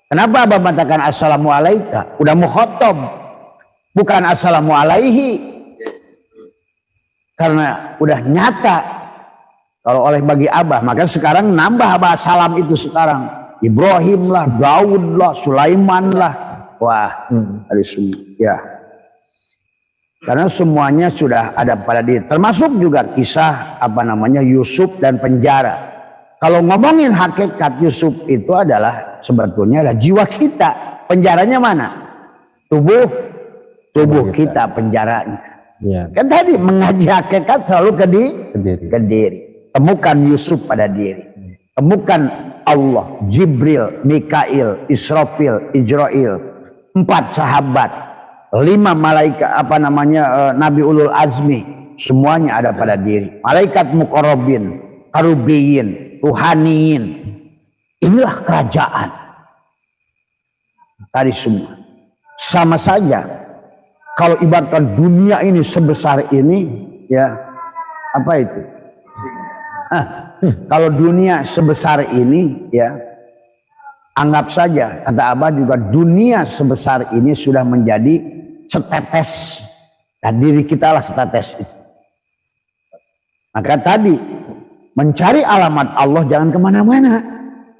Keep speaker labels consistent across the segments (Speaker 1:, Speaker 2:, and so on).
Speaker 1: Kenapa Abah mengatakan assalamu alaika? Udah mukhatab, bukan assalamu alaihi. Karena udah nyata kalau oleh bagi Abah. Maka sekarang nambah Abah salam itu sekarang. Ibrahim lah, Daud lah, Sulaiman lah. Wah, ada semua. Ya. Karena semuanya sudah ada pada diri. Termasuk juga kisah Yusuf dan penjara. Kalau ngomongin hakikat Yusuf itu adalah sebetulnya adalah jiwa kita. Penjaranya mana? Tubuh kita penjaranya. Ya. Kan tadi mengaji hakikat selalu ke diri. Temukan Yusuf pada diri. Temukan Allah, Jibril, Mikail, Israfil, Ijrail, 4 sahabat, 5 malaikat Nabi Ulul Azmi, semuanya ada pada diri. Malaikat muqarrabin, karubiyin, ruhaniin. Inilah kerajaan. Tadi semua. Sama saja. Kalau ibaratkan dunia ini sebesar ini, ya apa itu? Kalau dunia sebesar ini, ya anggap saja, kata Abah juga dunia sebesar ini sudah menjadi setetes. Dan diri kita lah setetes itu. Maka tadi mencari alamat Allah jangan kemana-mana.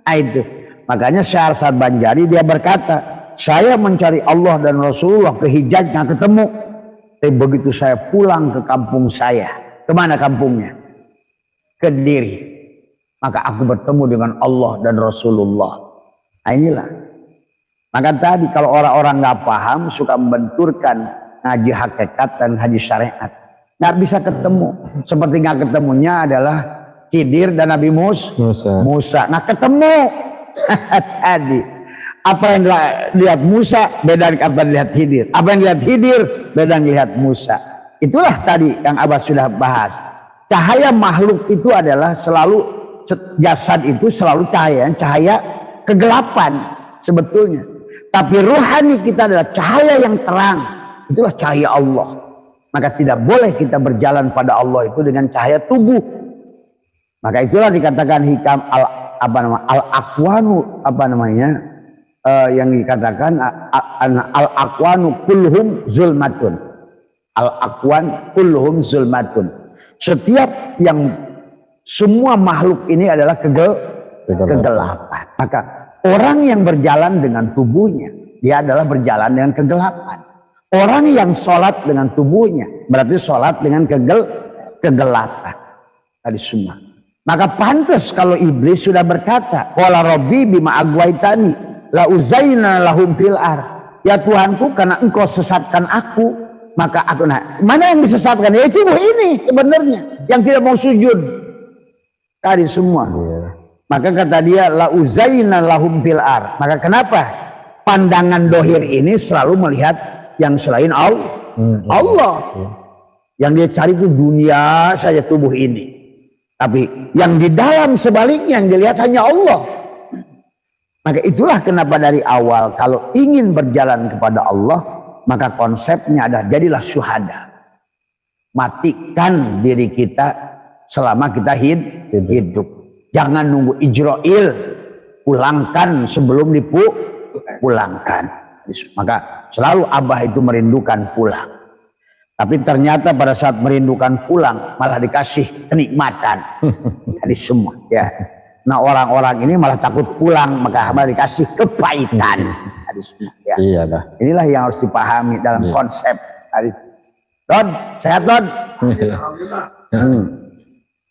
Speaker 1: Itu. Makanya Syekh Arsad Banjari dia berkata, saya mencari Allah dan Rasulullah ke Hijaz nggak ketemu. Tapi begitu saya pulang ke kampung saya, kemana kampungnya? Ke Diri. Maka aku bertemu dengan Allah dan Rasulullah. Nah, inilah. Maka tadi kalau orang-orang nggak paham suka membenturkan ngaji hakikat dan ngaji syariat. Nggak bisa ketemu. Seperti nggak ketemunya adalah Khidir dan Nabi Musa. Nggak ketemu. Tadi. Apa yang dilihat Musa beda dengan apa yang dilihat Khidir. Apa yang dilihat Khidir beda dengan dilihat Musa. Itulah tadi yang Abah sudah bahas. Cahaya makhluk itu adalah selalu, jasad itu selalu cahaya kegelapan sebetulnya. Tapi rohani kita adalah cahaya yang terang. Itulah cahaya Allah. Maka tidak boleh kita berjalan pada Allah itu dengan cahaya tubuh. Maka itulah dikatakan hikam al-aqwanu yang dikatakan al-aqwanu kulluhum zulmatun. Al-aqwan kulluhum zulmatun. Setiap yang semua makhluk ini adalah kegelapan. Maka orang yang berjalan dengan tubuhnya, dia adalah berjalan dengan kegelapan. Orang yang sholat dengan tubuhnya, berarti sholat dengan kegelapan. Tadi semua. Maka pantas kalau iblis sudah berkata, qala rabbi bima agwaitani la uzaina lahum fil ar. Ya Tuhanku, karena engkau sesatkan aku, maka aku mana yang disesatkan? Ya tubuh ini sebenarnya yang tidak mau sujud. Tadi semua. Maka kata dia la uzaina lahum fil ar. Maka kenapa pandangan dohir ini selalu melihat yang selain Allah. Yang dia cari itu dunia saja, tubuh ini. Tapi yang di dalam sebaliknya yang dilihat hanya Allah. Maka itulah kenapa dari awal kalau ingin berjalan kepada Allah, maka konsepnya adalah jadilah syuhada. Matikan diri kita selama kita hidup. Jangan nunggu Ijrail, pulangkan sebelum dipulangkan. Maka selalu Abah itu merindukan pulang. Tapi ternyata pada saat merindukan pulang malah dikasih kenikmatan. Jadi semua ya. Nah orang-orang ini malah takut pulang, maka malah dikasih kepahitan. Jadi semua ya. Iya, dah. Inilah yang harus dipahami dalam konsep. Don, sehat Don?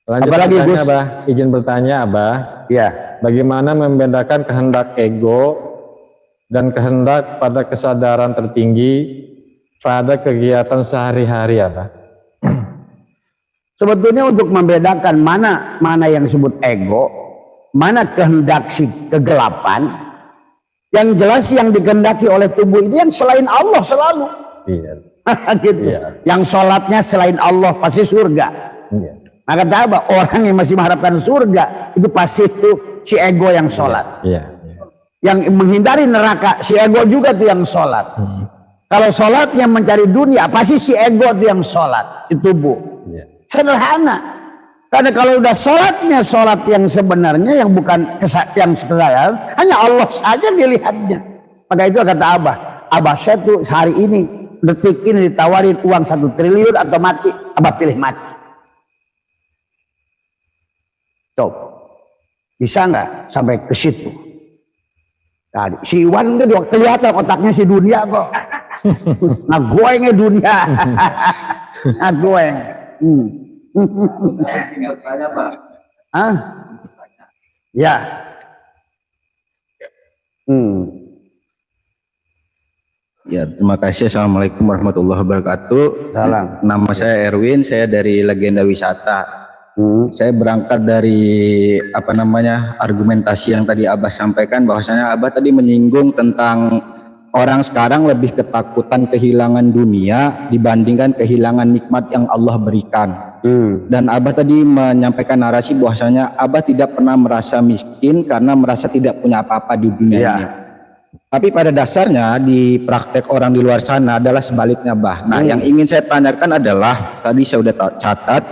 Speaker 2: Lanjut apalagi Gus? Abah, izin bertanya Abah.
Speaker 1: Ya.
Speaker 2: Bagaimana membedakan kehendak ego dan kehendak pada kesadaran tertinggi pada kegiatan sehari-hari Abah?
Speaker 1: Sebetulnya untuk membedakan mana yang disebut ego, mana kehendak si kegelapan, yang jelas yang dikehendaki oleh tubuh ini yang selain Allah selalu. Iya. Gitu. Iya. Yang sholatnya selain Allah pasti surga. Iya. Maka apa? Orang yang masih mengharapkan surga itu pasti itu si ego yang sholat. Iya. Yang menghindari neraka si ego juga tuh yang sholat. Kalau sholatnya mencari dunia pasti si ego tuh yang sholat di tubuh. Sederhana. Karena kalau udah sholatnya sholat yang sebenarnya, yang bukan yang sebenarnya, hanya Allah saja dilihatnya. Maka itu kata Abah saya tuh hari ini, detik ini ditawarin uang 1 triliun atau mati, Abah pilih mati. Coba, bisa nggak sampai ke situ? Tadi si Iwan itu kelihatan otaknya si dunia kok. Ngagoengnya dunia. Ngagoeng.
Speaker 3: Tinggal tanya Pak.
Speaker 1: Ah, ya.
Speaker 3: Ya, terima kasih. Assalamualaikum warahmatullahi wabarakatuh.
Speaker 1: Salam.
Speaker 3: Nama saya Erwin, saya dari Legenda Wisata. Saya berangkat dari argumentasi yang tadi Abah sampaikan, bahwasanya Abah tadi menyinggung tentang orang sekarang lebih ketakutan kehilangan dunia dibandingkan kehilangan nikmat yang Allah berikan. Dan Abah tadi menyampaikan narasi bahwasanya Abah tidak pernah merasa miskin karena merasa tidak punya apa-apa di dunia ini. Tapi pada dasarnya di praktek orang di luar sana adalah sebaliknya, Bah. Nah, yang ingin saya tanyakan adalah, tadi saya sudah catat,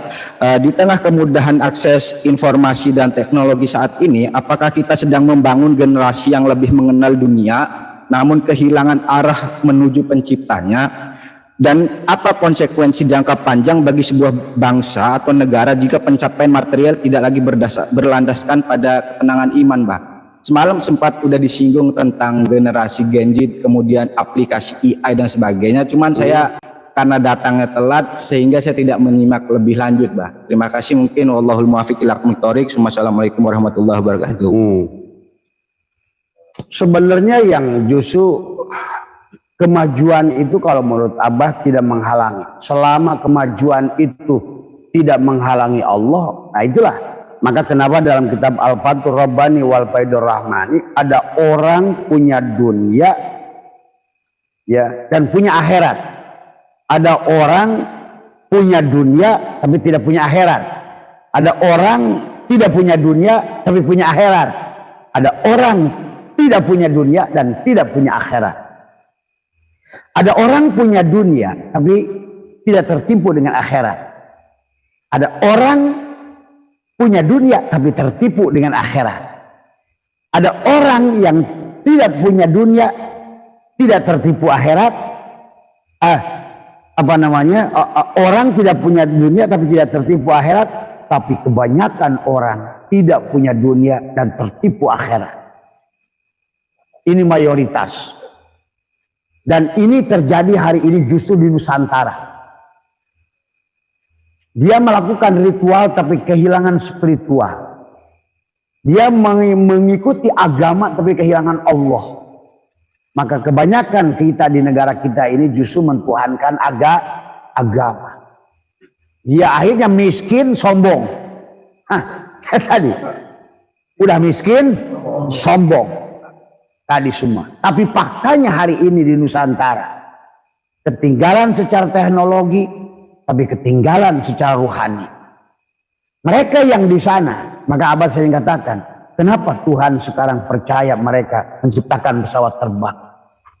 Speaker 3: di tengah kemudahan akses informasi dan teknologi saat ini, apakah kita sedang membangun generasi yang lebih mengenal dunia, namun kehilangan arah menuju penciptanya? Dan apa konsekuensi jangka panjang bagi sebuah bangsa atau negara jika pencapaian material tidak lagi berlandaskan pada ketenangan iman, Bah? Semalam sempat udah disinggung tentang generasi Gen Z, kemudian aplikasi AI dan sebagainya. Cuman saya karena datangnya telat sehingga saya tidak menyimak lebih lanjut, Bah. Terima kasih, mungkin wallahul muwaffiq ila aqwamit thoriq. Wassalamualaikum warahmatullahi wabarakatuh.
Speaker 1: Sebenarnya yang justru kemajuan itu kalau menurut Abah tidak menghalangi. Selama kemajuan itu tidak menghalangi Allah, nah itulah. Maka kenapa dalam kitab Al-Fathur Rabbani wal Faidur Rahmani ada orang punya dunia ya dan punya akhirat. Ada orang punya dunia tapi tidak punya akhirat. Ada orang tidak punya dunia tapi punya akhirat. Ada orang tidak punya dunia dan tidak punya akhirat. Ada orang punya dunia tapi tidak tertipu dengan akhirat. Ada orang punya dunia tapi tertipu dengan akhirat. Ada orang yang tidak punya dunia, tidak tertipu akhirat. Orang tidak punya dunia tapi tidak tertipu akhirat, tapi kebanyakan orang tidak punya dunia dan tertipu akhirat. Ini mayoritas. Dan ini terjadi hari ini justru di Nusantara. Dia melakukan ritual tapi kehilangan spiritual. Dia mengikuti agama tapi kehilangan Allah. Maka kebanyakan kita di negara kita ini justru mentuhankan agama. Dia akhirnya miskin, sombong. Kayak tadi. Udah miskin, sombong. Tadi semua. Tapi faktanya hari ini di Nusantara, ketinggalan secara teknologi, tapi ketinggalan secara rohani. Mereka yang di sana, maka Abah sering katakan, kenapa Tuhan sekarang percaya mereka menciptakan pesawat terbang,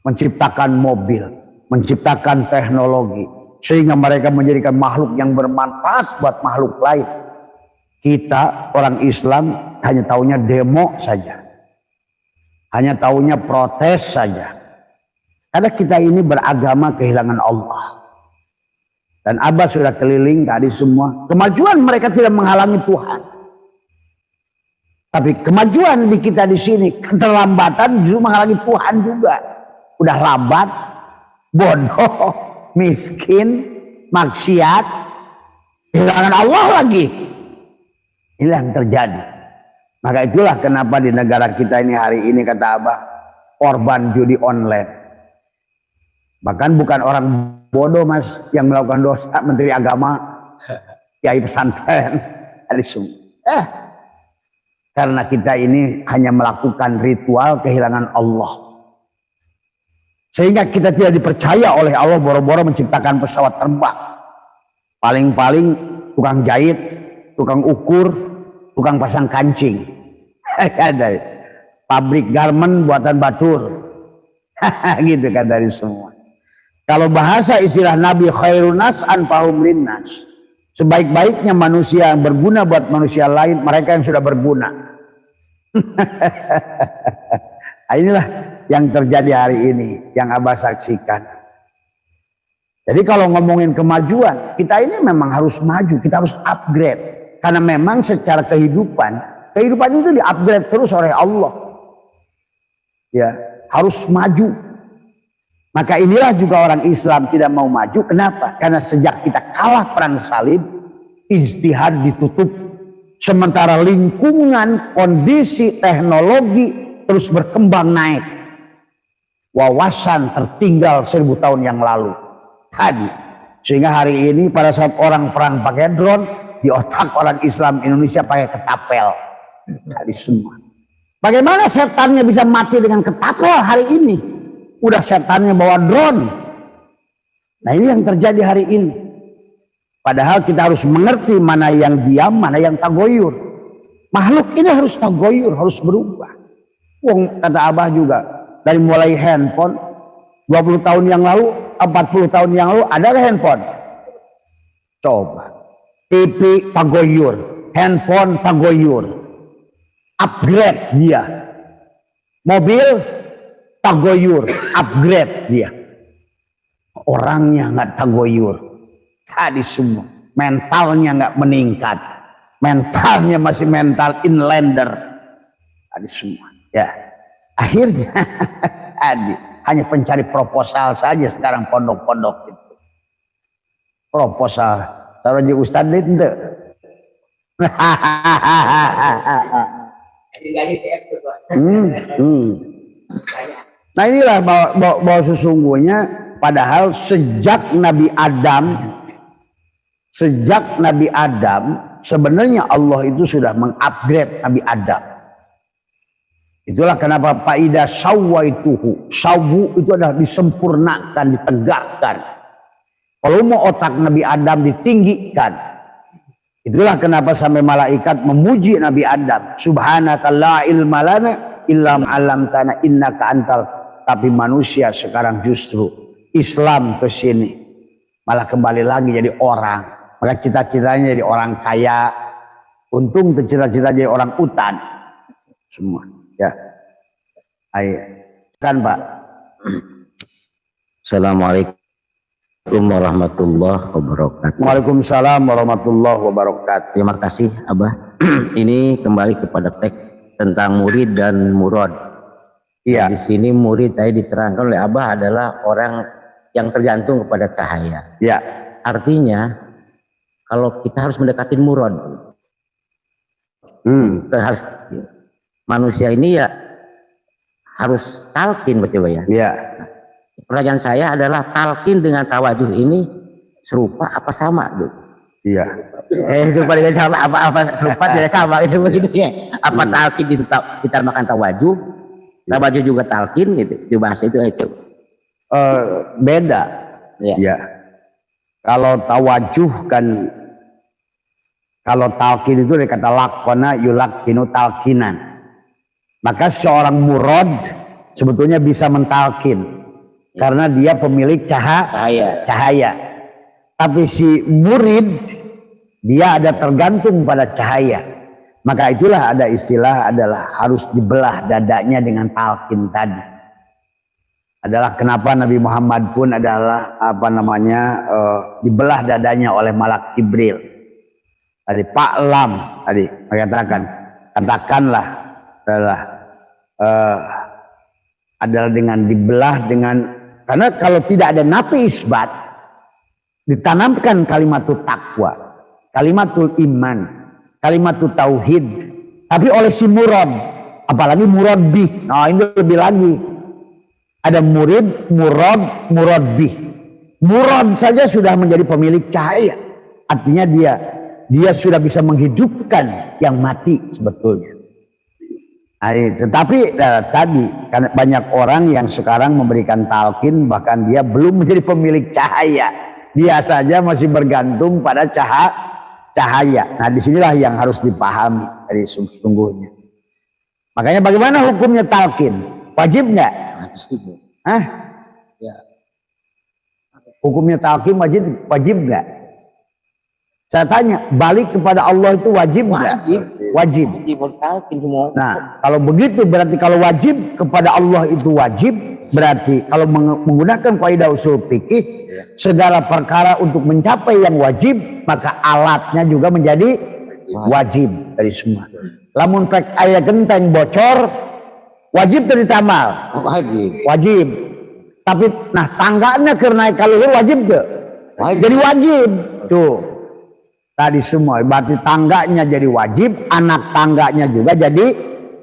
Speaker 1: menciptakan mobil, menciptakan teknologi, sehingga mereka menjadikan makhluk yang bermanfaat buat makhluk lain. Kita orang Islam hanya taunya demo saja, hanya taunya protes saja. Karena kita ini beragama kehilangan Allah. Dan Abah sudah keliling tadi semua. Kemajuan mereka tidak menghalangi Tuhan. Tapi kemajuan di kita di sini, keterlambatan justru menghalangi Tuhan juga. Udah lambat, bodoh, miskin, maksiat, kehilangan Allah lagi. Inilah yang terjadi. Maka itulah kenapa di negara kita ini hari ini kata Abah, korban judi online. Bahkan bukan orang bodoh mas yang melakukan dosa, menteri agama, kiai pesantren, karena kita ini hanya melakukan ritual kehilangan Allah, sehingga kita tidak dipercaya oleh Allah. Boro-boro menciptakan pesawat terbang, paling-paling tukang jahit, tukang ukur, tukang pasang kancing, dari pabrik garmen buatan Batur, gitu kan dari semua. Kalau bahasa istilah Nabi khairun nas anfa'hum linnas, Sebaik-baiknya manusia yang berguna buat manusia lain, mereka yang sudah berguna. Inilah yang terjadi hari ini, yang Abah saksikan. Jadi kalau ngomongin kemajuan, kita ini memang harus maju, kita harus upgrade. Karena memang secara kehidupan itu di-upgrade terus oleh Allah. Ya, harus maju. Maka inilah juga orang Islam tidak mau maju. Kenapa? Karena sejak kita kalah perang salib, ijtihad ditutup. Sementara lingkungan, kondisi, teknologi terus berkembang naik. Wawasan tertinggal 1000 tahun yang lalu. Tadi. Sehingga hari ini pada saat orang perang pakai drone, di otak orang Islam Indonesia pakai ketapel. Tadi semua. Bagaimana setannya bisa mati dengan ketapel hari ini? Udah setannya bawa drone. Nah ini yang terjadi hari ini. Padahal kita harus mengerti mana yang diam, mana yang tagoyur. Makhluk ini harus tagoyur, harus berubah. Wong kata Abah juga, dari mulai handphone 20 tahun yang lalu, 40 tahun yang lalu ada handphone? Coba. TV tagoyur, handphone tagoyur. Upgrade dia. Mobil tagoyur, upgrade dia. Orangnya nggak tagoyur. Tadi semua. Mentalnya nggak meningkat. Mentalnya masih mental inlander. Tadi semua. Ya. Akhirnya tadi hanya pencari proposal saja sekarang pondok-pondok itu. Proposal. Taruh di Ustadz itu. Nah inilah bahwa sesungguhnya padahal sejak Nabi Adam sebenarnya Allah itu sudah mengupgrade Nabi Adam. Itulah kenapa faida sawaituhu, sawu itu adalah disempurnakan, ditegakkan. Kalau mau otak Nabi Adam ditinggikan, itulah kenapa sampai malaikat memuji Nabi Adam. Subhanaka la ilma lana illa ma'allamtana innaka antal. Tapi manusia sekarang justru Islam ke sini malah kembali lagi jadi orang. Maka cita-citanya jadi orang kaya. Untung cita-cita jadi orang utan. Semua. Ya. Ayo. Kan Pak.
Speaker 4: Assalamualaikum warahmatullahi wabarakatuh.
Speaker 1: Waalaikumsalam warahmatullahi wabarakatuh.
Speaker 4: Terima kasih Abah. Ini kembali kepada teks tentang murid dan murad.
Speaker 1: Iya.
Speaker 4: Di sini murid tadi diterangkan oleh Abah adalah orang yang tergantung kepada cahaya.
Speaker 1: Ya.
Speaker 4: Artinya kalau kita harus mendekatin murad, harus manusia ini ya harus talqin betul ya.
Speaker 1: Iya.
Speaker 4: Pertanyaan saya adalah talqin dengan tawajuh ini serupa apa sama, Bu?
Speaker 1: Iya.
Speaker 4: Serupa dengan sama apa serupa tidak sama itu begitu ya. Apa talqin itu kita makan tawajuh, tawajuh juga talqin gitu. Di bahasa itu.
Speaker 1: Beda.
Speaker 4: Ya.
Speaker 1: Ya. Kalau tawajuh kan, kalau talqin itu dari kata lakona yulakkinu talqinan. Maka seorang murad sebetulnya bisa mentalkin. Karena dia pemilik cahaya. Tapi si murid dia ada tergantung pada cahaya. Maka itulah ada istilah adalah harus dibelah dadanya dengan talqin tadi. Adalah kenapa Nabi Muhammad pun adalah dibelah dadanya oleh malak Jibril. Tadi Paklam tadi katakanlah adalah dengan dibelah dengan. Karena kalau tidak ada nafi isbat, ditanamkan kalimatul takwa, kalimatul iman, kalimatul tauhid, tapi oleh si murad, apalagi murad bih. Nah ini lebih lagi. Ada murid, murad, murad bih. Murad saja sudah menjadi pemilik cahaya. Artinya dia sudah bisa menghidupkan yang mati sebetulnya. Tetapi tadi karena banyak orang yang sekarang memberikan talqin bahkan dia belum menjadi pemilik cahaya, dia saja masih bergantung pada cahaya. Nah disinilah yang harus dipahami dari sungguhnya. Makanya bagaimana hukumnya talqin? Wajib nggak? Hah? Ya. Hukumnya talqin wajib nggak? Saya tanya, balik kepada Allah itu wajib nggak? Wajib.
Speaker 4: Talqin semua.
Speaker 1: Nah, kalau begitu berarti kalau wajib kepada Allah itu wajib, berarti kalau menggunakan kaidah usul fikih, segala perkara untuk mencapai yang wajib, maka alatnya juga menjadi wajib dari semua. Lamun pek aya genteng bocor, wajib teu ditamal. Wajib. Tapi nah tangganya karena kaluhur wajib ke? Jadi wajib. Tuh. Tadi semua berarti tangganya jadi wajib, anak tangganya juga jadi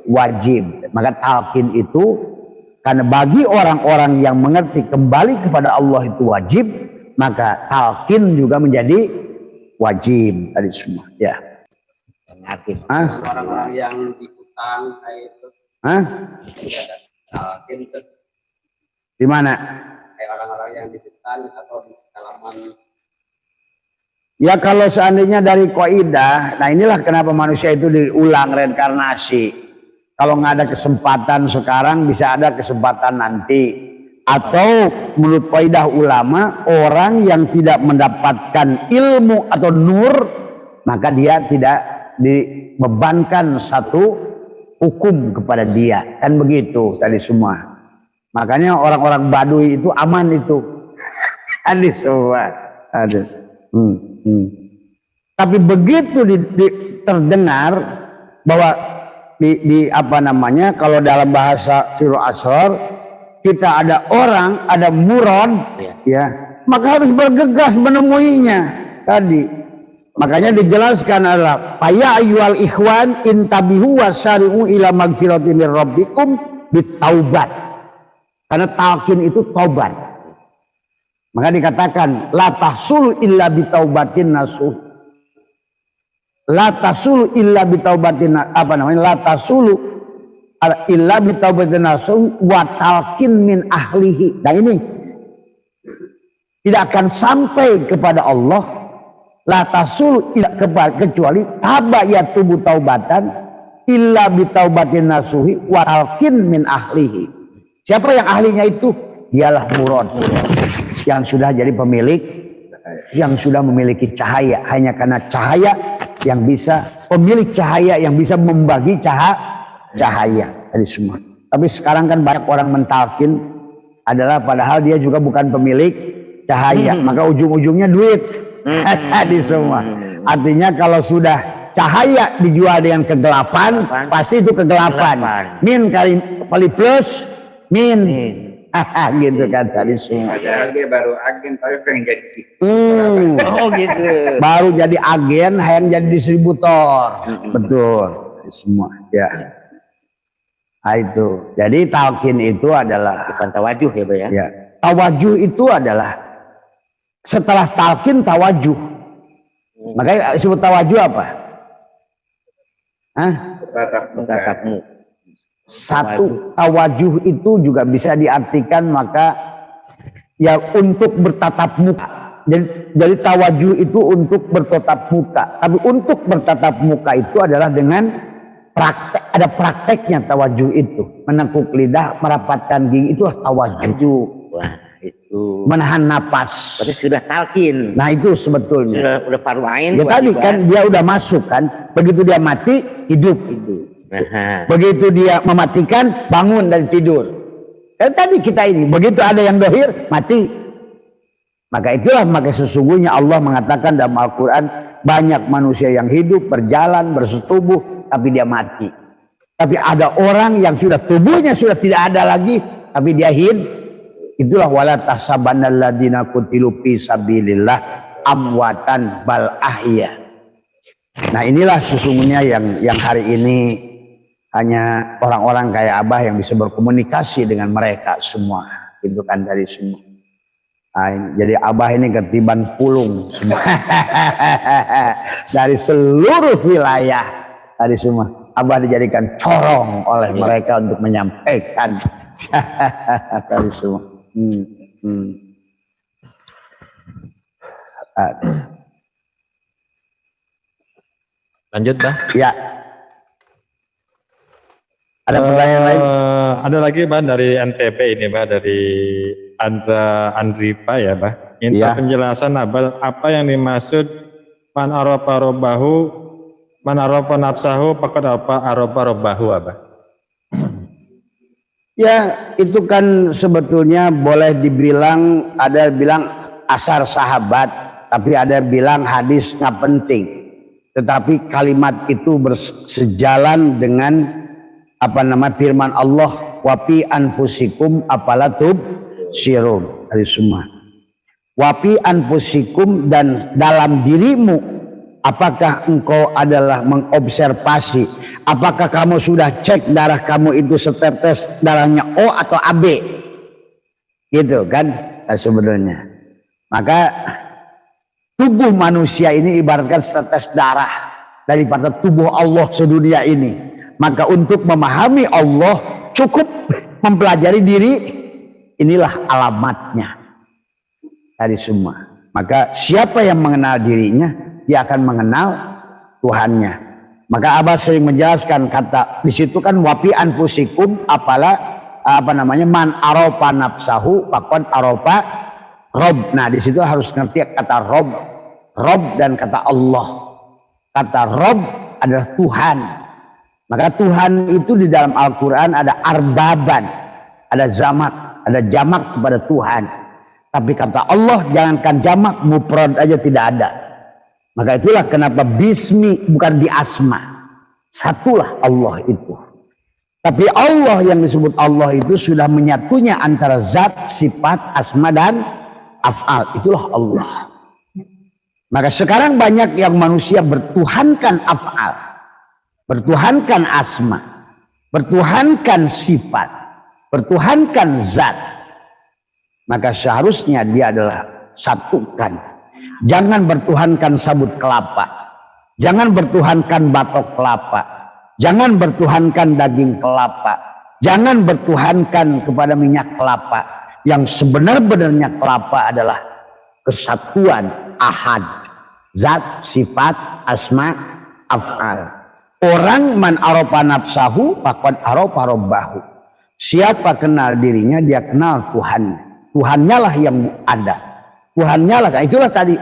Speaker 1: wajib. Maka talqin itu karena bagi orang-orang yang mengerti kembali kepada Allah itu wajib, maka talqin juga menjadi wajib tadi semua. Ya.
Speaker 5: Orang-orang yang di hutan kayak itu. Talqin itu
Speaker 1: Di mana?
Speaker 5: kayak orang-orang yang di hutan atau di halaman.
Speaker 1: Ya kalau seandainya dari kaidah, nah inilah kenapa manusia itu diulang reinkarnasi. Kalau nggak ada kesempatan sekarang, bisa ada kesempatan nanti. Atau menurut kaidah ulama, orang yang tidak mendapatkan ilmu atau nur, maka dia tidak dibebankan satu hukum kepada dia. Kan begitu tadi semua. Makanya orang-orang Baduy itu aman itu. Ada semua. Ada. Tapi begitu terdengar bahwa di apa namanya, kalau dalam bahasa Sirul Asrar kita ada orang, ada murad, ya, maka harus bergegas menemuinya tadi. Makanya dijelaskan adalah ya ayyuhal ikhwan intabihu wasari'u ila magfiratin mir rabbikum bitaubat. Karena talqin itu taubat. Maka dikatakan la tahsulu illa bitaubatin nasuh. La tahsulu illa bitaubatin la tahsulu illa bitaubatin nasuh wa talqin min ahlihi. Nah ini tidak akan sampai kepada Allah la tahsulu illa kecuali taba ya tubuh taubatan illa bitaubatin nasuhi wa talqin min ahlihi. Siapa yang ahlinya itu? Dialah murad yang sudah jadi pemilik, yang sudah memiliki cahaya. Hanya karena cahaya yang bisa, pemilik cahaya yang bisa membagi cahaya dari semua. Tapi sekarang kan banyak orang mentalkin adalah padahal dia juga bukan pemilik cahaya, maka ujung-ujungnya duit. Tadi semua. Artinya kalau sudah cahaya dijual dengan kegelapan, pasti itu kegelapan. Min kali plus min. Gitu kan tadi semua.
Speaker 3: Padahal dia baru agen tapi pengen jadi
Speaker 1: Oh gitu. Baru jadi agen, yang jadi distributor. Betul. Semua. Ya. Nah, itu. Jadi talqin itu adalah
Speaker 4: Bukan tawajuh ya, Pak ya.
Speaker 1: ya. Tawajuh itu adalah setelah talqin tawajuh. Makanya disebut tawajuh apa?
Speaker 4: Tatapmu.
Speaker 1: Satu, tawajuh itu juga bisa diartikan maka ya untuk bertatap muka. Jadi tawajuh itu untuk bertatap muka. Tapi untuk bertatap muka itu adalah dengan praktek, ada prakteknya tawajuh itu. Menekuk lidah, merapatkan gigi, itulah tawajuh.
Speaker 4: Wah, itu.
Speaker 1: Menahan napas.
Speaker 4: Berarti sudah talqin.
Speaker 1: Nah itu sebetulnya.
Speaker 4: Udah fardu ain.
Speaker 1: Ya tadi kan dia udah masuk kan. Begitu dia mati, hidup. Begitu dia mematikan, bangun dari tidur. Tadi kita ini, begitu ada yang dohir, mati. Maka itulah, maka sesungguhnya Allah mengatakan dalam Al-Quran, banyak manusia yang hidup, berjalan, bersetubuh, tapi dia mati. Tapi ada orang yang sudah tubuhnya sudah tidak ada lagi, tapi dia hidup. Itulah wala tahsabannalladzina qutilu fi sabilillah amwatan bal ahya. Nah inilah sesungguhnya yang hari ini hanya orang-orang kayak Abah yang bisa berkomunikasi dengan mereka semua, itu kan dari semua. Nah, jadi Abah ini ketiban pulung semua dari seluruh wilayah dari semua. Abah dijadikan corong oleh mereka untuk menyampaikan dari semua.
Speaker 2: Lanjut, Bah.
Speaker 1: Ya. Ada pertanyaan lain?
Speaker 2: Ada lagi, Bah, dari NTB ini, Bah, dari Andripa ya, Bah. Minta
Speaker 1: Ya.
Speaker 2: penjelasan apa yang dimaksud Man arafa nafsahu faqad arafa rabbahu, Abah.
Speaker 1: Ya, itu kan sebetulnya boleh dibilang, ada bilang asar sahabat, tapi ada bilang hadis nggak penting. Tetapi kalimat itu bersejalan dengan firman Allah, wapi anfusikum apalatub sirun, dari semua. Wapi anfusikum, dan dalam dirimu, apakah engkau adalah mengobservasi, apakah kamu sudah cek darah kamu itu setetes darahnya O atau AB, gitu kan sebenarnya. Maka tubuh manusia ini ibaratkan setetes darah daripada tubuh Allah sedunia ini. Maka untuk memahami Allah cukup mempelajari diri, inilah alamatnya dari semua. Maka siapa yang mengenal dirinya, dia akan mengenal Tuhannya. Maka Abah sering menjelaskan kata di situ kan wapi anfusikum man arofa nafsahu faqad arofa rob. Nah di situ harus ngerti kata rob dan kata Allah. Kata rob adalah Tuhan. Maka Tuhan itu di dalam Al-Quran ada arbaban, ada jamak kepada Tuhan. Tapi kata Allah jangankan jamak, mufrad aja tidak ada. Maka itulah kenapa bismi bukan bi asma. Satulah Allah itu. Tapi Allah yang disebut Allah itu sudah menyatunya antara zat, sifat, asma dan af'al. Itulah Allah. Maka sekarang banyak yang manusia bertuhankan af'al, bertuhankan asma, bertuhankan sifat, bertuhankan zat. Maka seharusnya dia adalah satukan. Jangan bertuhankan sabut kelapa, jangan bertuhankan batok kelapa, jangan bertuhankan daging kelapa, jangan bertuhankan kepada minyak kelapa. Yang sebenar-benarnya kelapa adalah kesatuan ahad, zat, sifat, asma, af'al. Orang man arofa nafsahu faqad arofa rabbahu. Siapa kenal dirinya, dia kenal Tuhannya. Tuhannya lah yang ada. Tuhannya lah. Itulah tadi.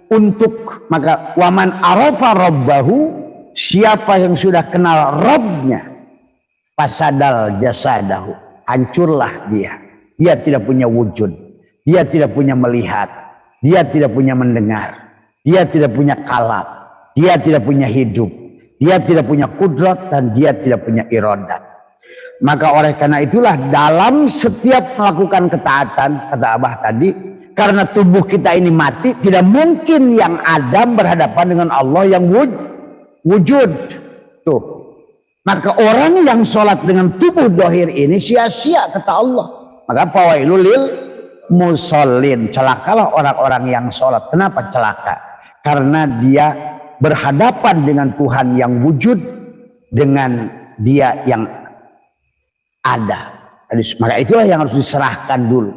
Speaker 1: Untuk maka waman arofa rabbahu, siapa yang sudah kenal Rabbnya, fasadal jasadahu, hancurlah dia. Dia tidak punya wujud. Dia tidak punya melihat. Dia tidak punya mendengar. Dia tidak punya kalab. Dia tidak punya hidup. Dia tidak punya kudrat dan dia tidak punya iradat. Maka oleh karena itulah dalam setiap melakukan ketaatan, kata Abah tadi, karena tubuh kita ini mati, tidak mungkin yang ada berhadapan dengan Allah yang wujud. Tuh. Maka orang yang sholat dengan tubuh dohir ini sia-sia kata Allah. Maka fawailul lil musallin, celakalah orang-orang yang sholat. Kenapa celaka? Karena dia berhadapan dengan Tuhan yang wujud, dengan dia yang ada. Maka itulah yang harus diserahkan dulu.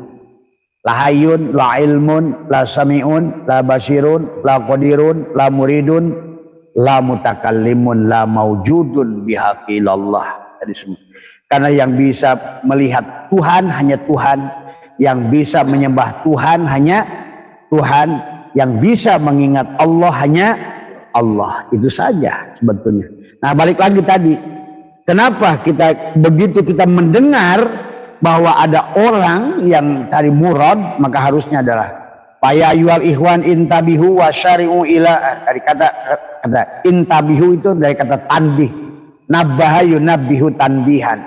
Speaker 1: La hayyun, la ilmun, la sami'un, la basirun, la qadirun, la muridun, la mutakallimun, la maujudun bihaqillallah. Karena yang bisa melihat Tuhan hanya Tuhan, yang bisa menyembah Tuhan hanya Tuhan, yang bisa mengingat Allah hanya Allah. Itu saja sebetulnya. Nah balik lagi tadi, kenapa begitu kita mendengar bahwa ada orang yang tadi murad, maka harusnya adalah ya ayyuhal ikhwan intabihu wa syari'u ila, dari kata intabihu itu dari kata tanbih, nabbaha yunabbihu tanbihan,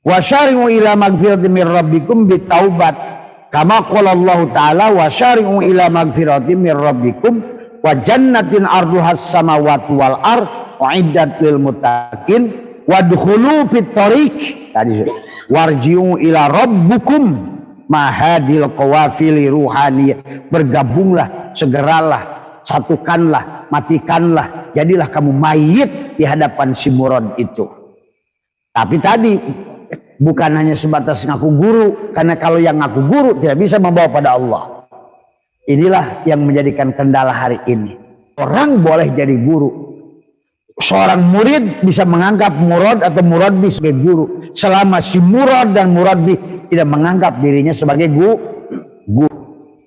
Speaker 1: wa syari'u ila magfiratin min rabbikum bitaubat, kama qala Allah taala wa syari'u ila magfiratin min rabbikum wa jannatin arduhas samawati wal ard uiddat lil muttaqin wadkhulu fit thariq, tadi warji'u ila rabbukum mahadil qawafili ruhaniyah, bergabunglah, segeralah, satukanlah, matikanlah, jadilah kamu mayit di hadapan si murad itu. Tapi tadi bukan hanya sebatas ngaku guru, karena kalau yang ngaku guru tidak bisa membawa pada Allah. Inilah yang menjadikan kendala hari ini. Orang boleh jadi guru, seorang murid bisa menganggap murad atau muradbi sebagai guru, selama si murad dan muradbi tidak menganggap dirinya sebagai guru.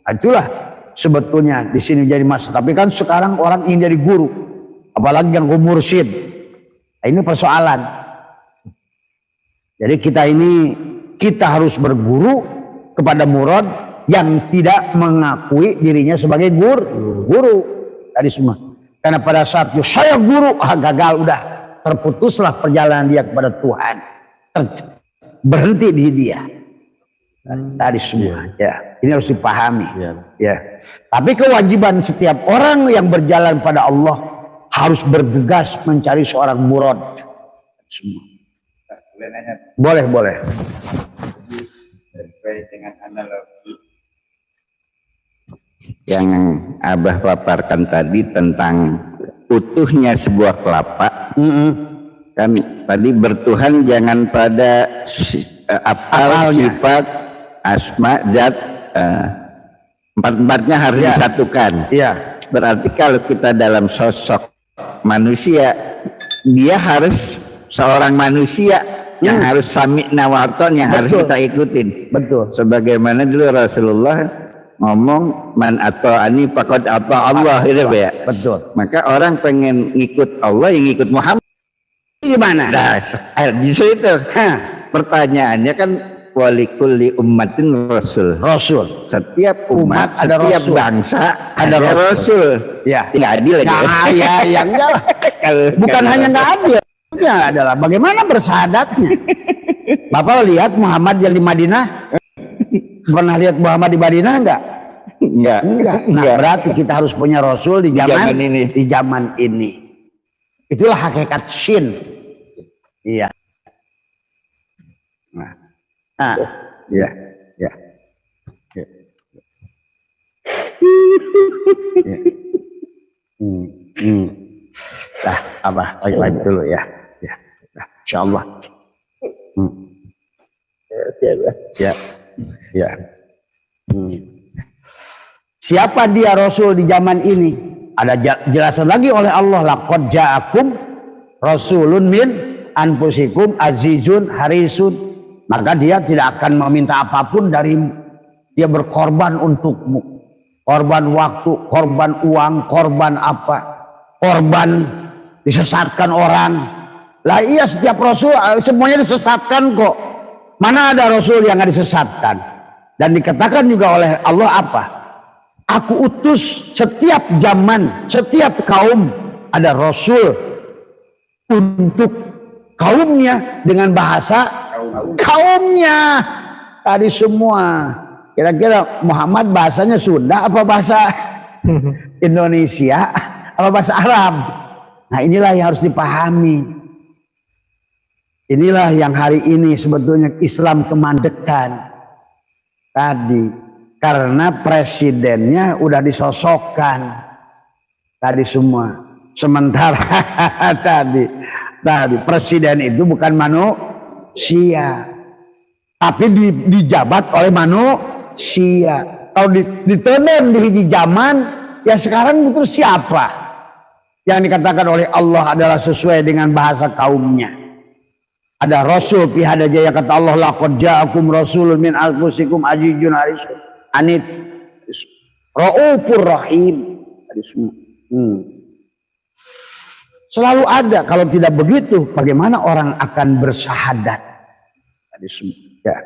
Speaker 1: Itulah sebetulnya di sini jadi masalah. Tapi kan sekarang orang ingin jadi guru, apalagi yang mursyid. Nah, ini persoalan. Jadi kita harus berguru kepada murad yang tidak mengakui dirinya sebagai guru tadi semua. Karena pada saat saya guru, gagal, udah terputuslah perjalanan dia kepada Tuhan, berhenti di dia. Tadi semua, ya ini harus dipahami. Ya, tapi kewajiban setiap orang yang berjalan pada Allah harus bergegas mencari seorang murad. Semua. Boleh.
Speaker 6: Sesuai dengan analogi yang Abah paparkan tadi tentang utuhnya sebuah kelapa. Kan tadi bertuhan jangan pada afal, sifat, asma, zat, empat-empatnya harus disatukan.
Speaker 1: Iya.
Speaker 6: Berarti kalau kita dalam sosok manusia, dia harus seorang manusia yang harus sami'na wa aton, yang harus kita ikutin.
Speaker 1: Betul.
Speaker 6: Sebagaimana dulu Rasulullah ngomong, man ata'ani faqad ata Allah, itu ya.
Speaker 1: Betul.
Speaker 6: Maka orang pengen ngikut Allah yang ngikut Muhammad.
Speaker 1: Gimana?
Speaker 6: Nah, justru itu. Pertanyaannya kan walikulli ummatin rasul. Setiap umat,
Speaker 1: ada
Speaker 6: setiap
Speaker 1: rasul.
Speaker 6: bangsa
Speaker 1: Ada
Speaker 6: ada rasul.
Speaker 1: Ya.
Speaker 6: Nggak adil ya.
Speaker 1: Ya enggak lah. Bukan hanya nggak adil, ya adalah bagaimana bersahadatnya. Bapak lihat Muhammad yang di Madinah, pernah lihat Muhammad di Madinah enggak?
Speaker 6: Enggak.
Speaker 1: Nah, berarti kita harus punya Rasul di zaman ini. Di zaman ini. Itulah hakikat syin. Iya. Nah, iya. Nah, apa lagi dulu ya. Nah, insyaallah. Ya. Siapa dia Rasul di zaman ini? Ada jelasan lagi oleh Allah, laqad ja'akum rasulun min anfusikum azizun harisun. Maka dia tidak akan meminta apapun darimu. Dia berkorban untukmu. Korban waktu, korban uang, korban apa? Korban disesatkan orang. Lah iya, setiap Rasul semuanya disesatkan kok. Mana ada Rasul yang nggak disesatkan? Dan dikatakan juga oleh Allah apa? Aku utus setiap zaman, setiap kaum ada Rasul untuk kaumnya dengan bahasa kaumnya. Tadi semua. Kira-kira Muhammad bahasanya Sunda apa bahasa Indonesia apa bahasa Arab? Nah, inilah yang harus dipahami. Inilah yang hari ini sebetulnya Islam kemandekan tadi, karena presidennya udah disosokkan tadi semua. Sementara tadi presiden itu bukan manusia, tapi dijabat oleh manusia. Kalau ditenem di hiji zaman, ya sekarang itu siapa yang dikatakan oleh Allah adalah sesuai dengan bahasa kaumnya? Ada Rasul pihada jaya, kata Allah, laqad ja'akum rasulun min anfusikum azizun harisun anit raufur rahim. Selalu ada. Kalau tidak begitu, bagaimana orang akan bersahadat? Ya.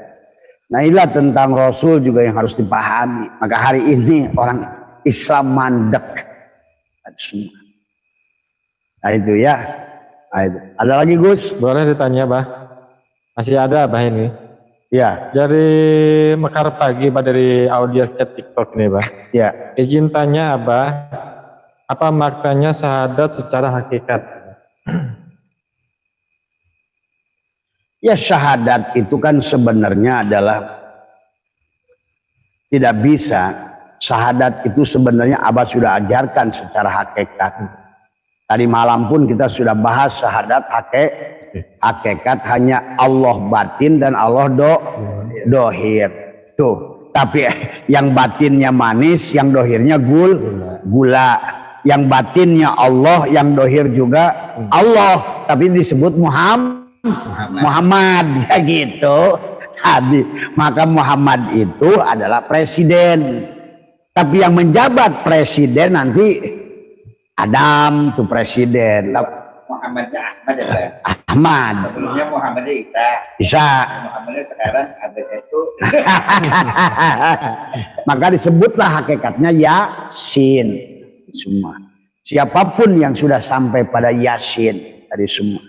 Speaker 1: Nah, inilah tentang Rasul juga yang harus dipahami. Maka hari ini orang Islam mandek. Nah itu ya. Nah, itu. Ada lagi Gus?
Speaker 2: Boleh ditanya, Bah? Masih ada, Bah, ini?
Speaker 1: Ya.
Speaker 2: Dari Mekar Pagi, Bah, dari audio chat TikTok nih, Bah.
Speaker 1: Ya.
Speaker 2: Izin tanya, Bah, apa maknanya syahadat secara hakikat?
Speaker 1: Ya, syahadat itu kan sebenarnya adalah tidak bisa. Syahadat itu sebenarnya Abah sudah ajarkan secara hakikat. Tadi malam pun kita sudah bahas syahadat hakikat hanya Allah batin dan Allah dohir. Tuh, tapi yang batinnya manis, yang dohirnya gula. Yang batinnya Allah, yang dohir juga Allah, tapi disebut Muhammad, ya gitu. Maka Muhammad itu adalah presiden. Tapi yang menjabat presiden nanti Adam tuh presiden.
Speaker 6: Muhammadnya Ahmad ya Pak?
Speaker 1: Ahmad.
Speaker 6: Sebelumnya Muhammadnya
Speaker 1: Isa.
Speaker 6: Muhammadnya sekarang Abed itu.
Speaker 1: Maka disebutlah hakikatnya Yasin semua. Siapapun yang sudah sampai pada Yasin tadi semua.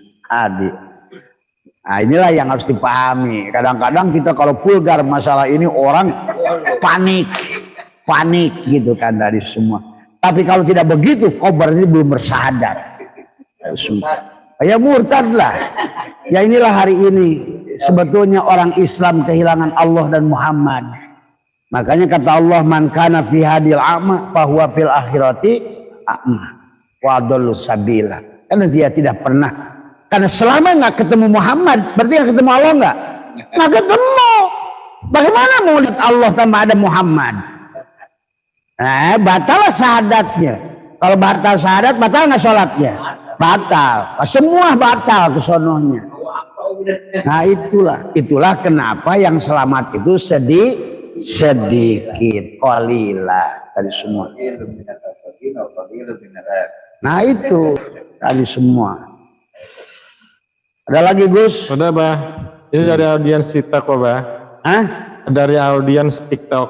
Speaker 1: Nah inilah yang harus dipahami. Kadang-kadang kita kalau vulgar masalah ini orang panik gitu kan dari semua. Tapi kalau tidak begitu, kau berarti belum bersahadat. Ya murtad lah. Ya inilah hari ini sebetulnya orang Islam kehilangan Allah dan Muhammad. Makanya kata Allah, man kana fi hadil a'ma fahuwa fil akhirati a'ma wa adallu sabila. Karena dia tidak pernah, karena selama nggak ketemu Muhammad berarti nggak ketemu Allah, nggak ketemu. Bagaimana mau lihat Allah tanpa ada Muhammad? Batal syahadatnya. Kalau batal syahadat, batal nggak sholatnya? Batal. Semua batal kesonohnya. Nah itulah kenapa yang selamat itu sedikit. Qalila tadi semua. Nah itu tadi semua. Ada lagi Gus?
Speaker 2: Udah Bah. Ini dari audiens TikTok kok Bah.
Speaker 1: Hah?
Speaker 2: Dari audiens TikTok.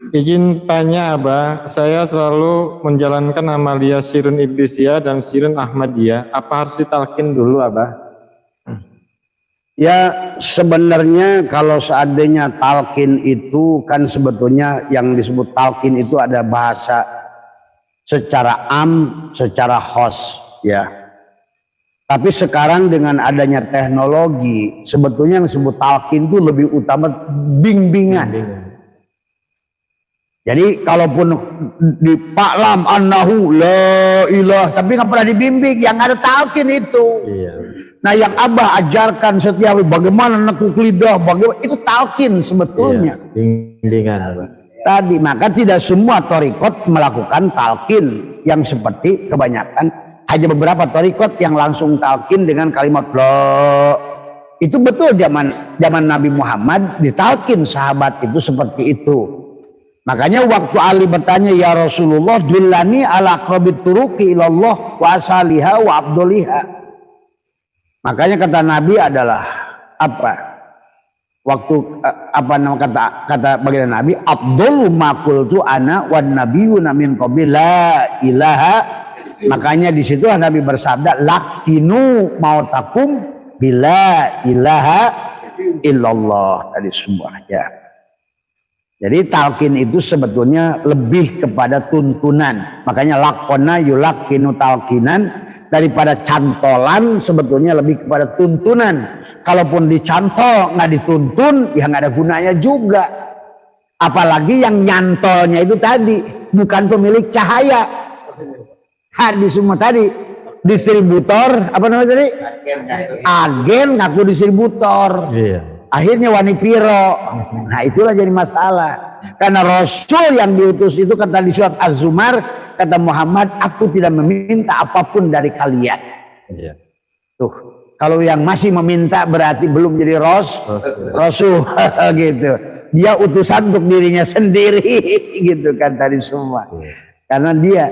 Speaker 2: Izin tanya Abah, saya selalu menjalankan amalia Sirun Iblisiyah dan Sirun Ahmadiyah. Apa harus ditalkin dulu Abah?
Speaker 1: Ya sebenarnya kalau seandainya talqin itu kan sebetulnya yang disebut talqin itu ada bahasa secara secara khos ya. Tapi sekarang dengan adanya teknologi sebetulnya yang disebut talqin itu lebih utama bimbingan. Jadi kalaupun di Paklam annahu la ilah, tapi nggak pernah dibimbing, yang ada talqin itu.
Speaker 2: Iya.
Speaker 1: Nah yang Abah ajarkan setiap hari bagaimana nekuk lidah, bagaimana itu talqin sebetulnya.
Speaker 2: Iya. Bimbingan Abah.
Speaker 1: Tadi maka tidak semua torikot melakukan talqin yang seperti kebanyakan, hanya beberapa torikot yang langsung talqin dengan kalimat la. Itu betul zaman Nabi Muhammad ditalqin sahabat itu seperti itu. Makanya waktu Ali bertanya, ya Rasulullah, dullani ala aqrabit turuqi ilallah wa asaliha wa abduliha. Makanya kata Nabi adalah apa? Waktu apa nama kata baginda Nabi, Abdul ma qultu ana wan nabiyyuna min qabli la ilaha. Makanya di situ Nabi bersabda, lakinu mautakum bila ilaha illallah. Tadi semua ya. Jadi talqin itu sebetulnya lebih kepada tuntunan. Makanya lakona yulakinu talqinan, daripada cantolan sebetulnya lebih kepada tuntunan. Kalaupun dicantol nggak dituntun ya nggak ada gunanya juga. Apalagi yang nyantolnya itu tadi bukan pemilik cahaya. Tadi semua tadi distributor apa namanya tadi? Agen ngaku distributor.
Speaker 2: Iya.
Speaker 1: Akhirnya wani piro. Nah itulah jadi masalah. Karena Rasul yang diutus itu kata di surat Az-Zumar, kata Muhammad, aku tidak meminta apapun dari kalian.
Speaker 2: Iya.
Speaker 1: Tuh, kalau yang masih meminta berarti belum jadi Rasul gitu. Dia utusan untuk dirinya sendiri gitu kan tadi semua. Karena dia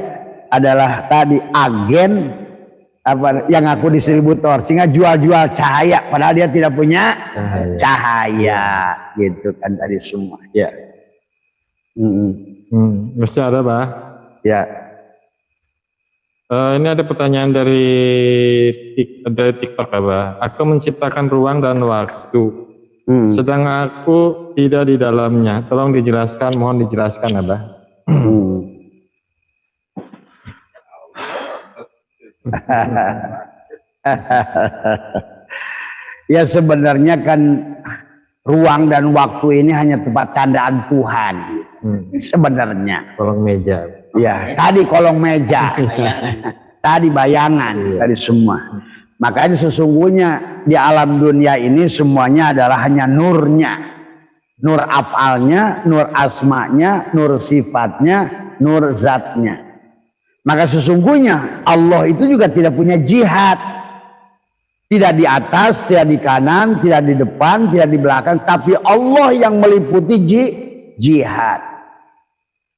Speaker 1: adalah tadi agen apa yang aku distributor, sehingga jual-jual cahaya padahal dia tidak punya cahaya gitu kan tadi semua ya.
Speaker 2: Masih ada Bah?
Speaker 1: Ya.
Speaker 2: Ini ada pertanyaan dari TikTok Abah. Aku menciptakan ruang dan waktu, sedang aku tidak di dalamnya. Tolong dijelaskan, mohon dijelaskan Abah.
Speaker 1: Ya sebenarnya kan ruang dan waktu ini hanya tempat candaan Tuhan sebenarnya.
Speaker 2: Kolong meja.
Speaker 1: Ya tadi kolong meja, tadi bayangan, tadi semua. Makanya sesungguhnya di alam dunia ini semuanya adalah hanya nurnya, nur afalnya, nur asmanya, nur sifatnya, nur zatnya. Maka sesungguhnya Allah itu juga tidak punya jihad. Tidak di atas, tidak di kanan, tidak di depan, tidak di belakang. Tapi Allah yang meliputi jihad.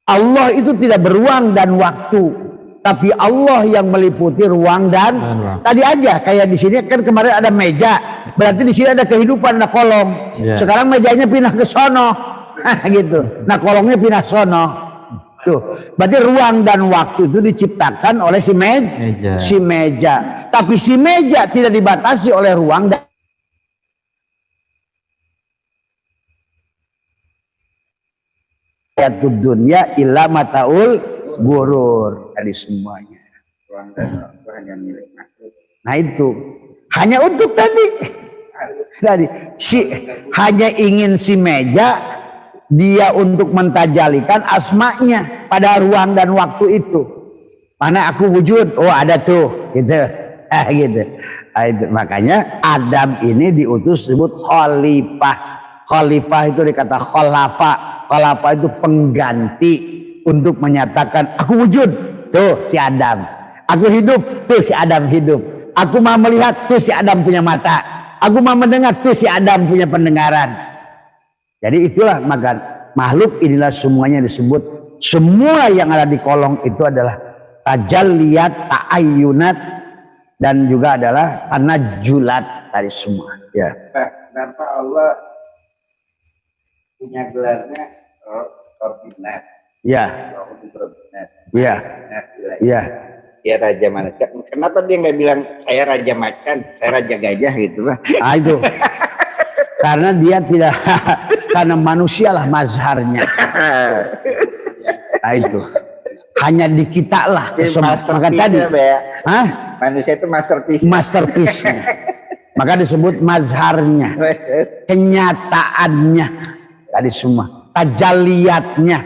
Speaker 1: Allah itu tidak beruang dan waktu, tapi Allah yang meliputi ruang dan tadi aja kayak di sini kan kemarin ada meja, berarti di sini ada kehidupan, ada kolong. Sekarang mejanya pindah ke sono, gitu. Nah kolongnya pindah sono. Tuh, berarti ruang dan waktu itu diciptakan oleh si meja. Tapi si meja tidak dibatasi oleh ruang dan dunia illa mataul gurur, dari semuanya.
Speaker 6: Ruang dan waktu hanya milik makhluk.
Speaker 1: Nah itu hanya untuk tadi hanya ingin si meja, dia untuk mentajalikan asma'nya pada ruang dan waktu itu. Mana aku wujud, oh ada tuh, gitu. Gitu. Itu makanya Adam ini diutus disebut khalifah. Khalifah itu dikata khalafa. Khalafa itu pengganti untuk menyatakan aku wujud, tuh si Adam. Aku hidup, tuh si Adam hidup. Aku mau melihat, tuh si Adam punya mata. Aku mau mendengar, tuh si Adam punya pendengaran. Jadi itulah maka makhluk inilah semuanya disebut, semua yang ada di kolong itu adalah tajalliyat, ta'ayyunat, dan juga adalah tanajjulat dari semua. Ya.
Speaker 6: Kenapa Allah punya gelarnya Rabbina?
Speaker 1: Ya.
Speaker 6: Rabbina.
Speaker 1: Ya. Ya.
Speaker 6: Dia raja macan. Kenapa dia nggak bilang saya raja macan, saya raja gajah gitu, Pak?
Speaker 1: Ah, itu. Karena dia tidak, karena manusialah mazharnya. Nah itu. Hanya di kita lah. Maka tadi.
Speaker 6: Ya,
Speaker 1: hah?
Speaker 6: Manusia itu masterpiece.
Speaker 1: Masterpiece-nya. Maka disebut mazharnya. Kenyataannya. Tadi semua. Tajalliyatnya.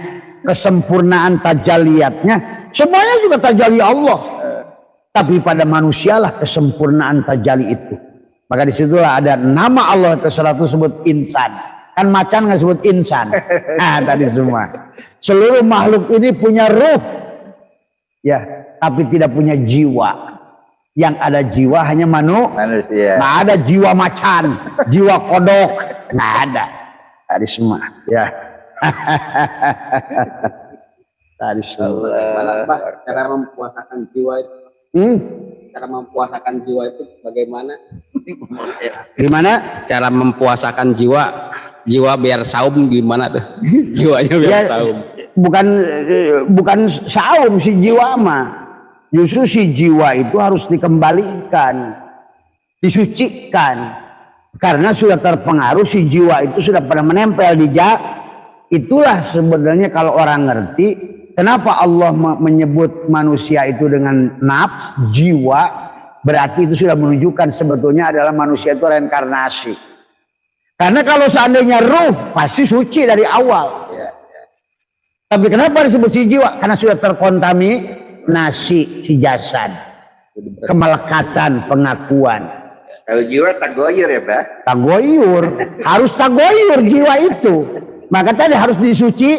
Speaker 1: Kesempurnaan tajalliyatnya. Semuanya juga tajalli Allah. Tapi pada manusialah kesempurnaan tajalli itu. Maka disitulah ada nama Allah terserah itu sebut insan. Kan macan nggak sebut insan. Nah tadi semua. Seluruh makhluk ini punya ruh. Ya, tapi tidak punya jiwa. Yang ada jiwa hanya manusia. Nggak ada jiwa macan, jiwa kodok. Nggak ada. Tadi semua. Ya. Tadi semua.
Speaker 5: Cara mempuasakan jiwa itu. Cara mempuasakan jiwa itu bagaimana?
Speaker 1: Gimana?
Speaker 5: Cara mempuasakan jiwa biar saum gimana tuh? Jiwanya biar
Speaker 1: Ya,
Speaker 5: saum.
Speaker 1: bukan saum si jiwa mah. Justru si jiwa itu harus dikembalikan, disucikan. Karena sudah terpengaruh si jiwa itu sudah pernah menempel di itulah sebenarnya kalau orang ngerti kenapa Allah menyebut manusia itu dengan nafs, jiwa, berarti itu sudah menunjukkan sebetulnya adalah manusia itu reinkarnasi. Karena kalau seandainya ruh pasti suci dari awal. Tapi kenapa disebut si jiwa? Karena sudah terkontaminasi si jasad. Kemelekatan, pengakuan.
Speaker 6: Kalau jiwa tagoyur ya, Pak?
Speaker 1: Tagoyur. Harus tagoyur jiwa itu. Maka tadi harus disuci.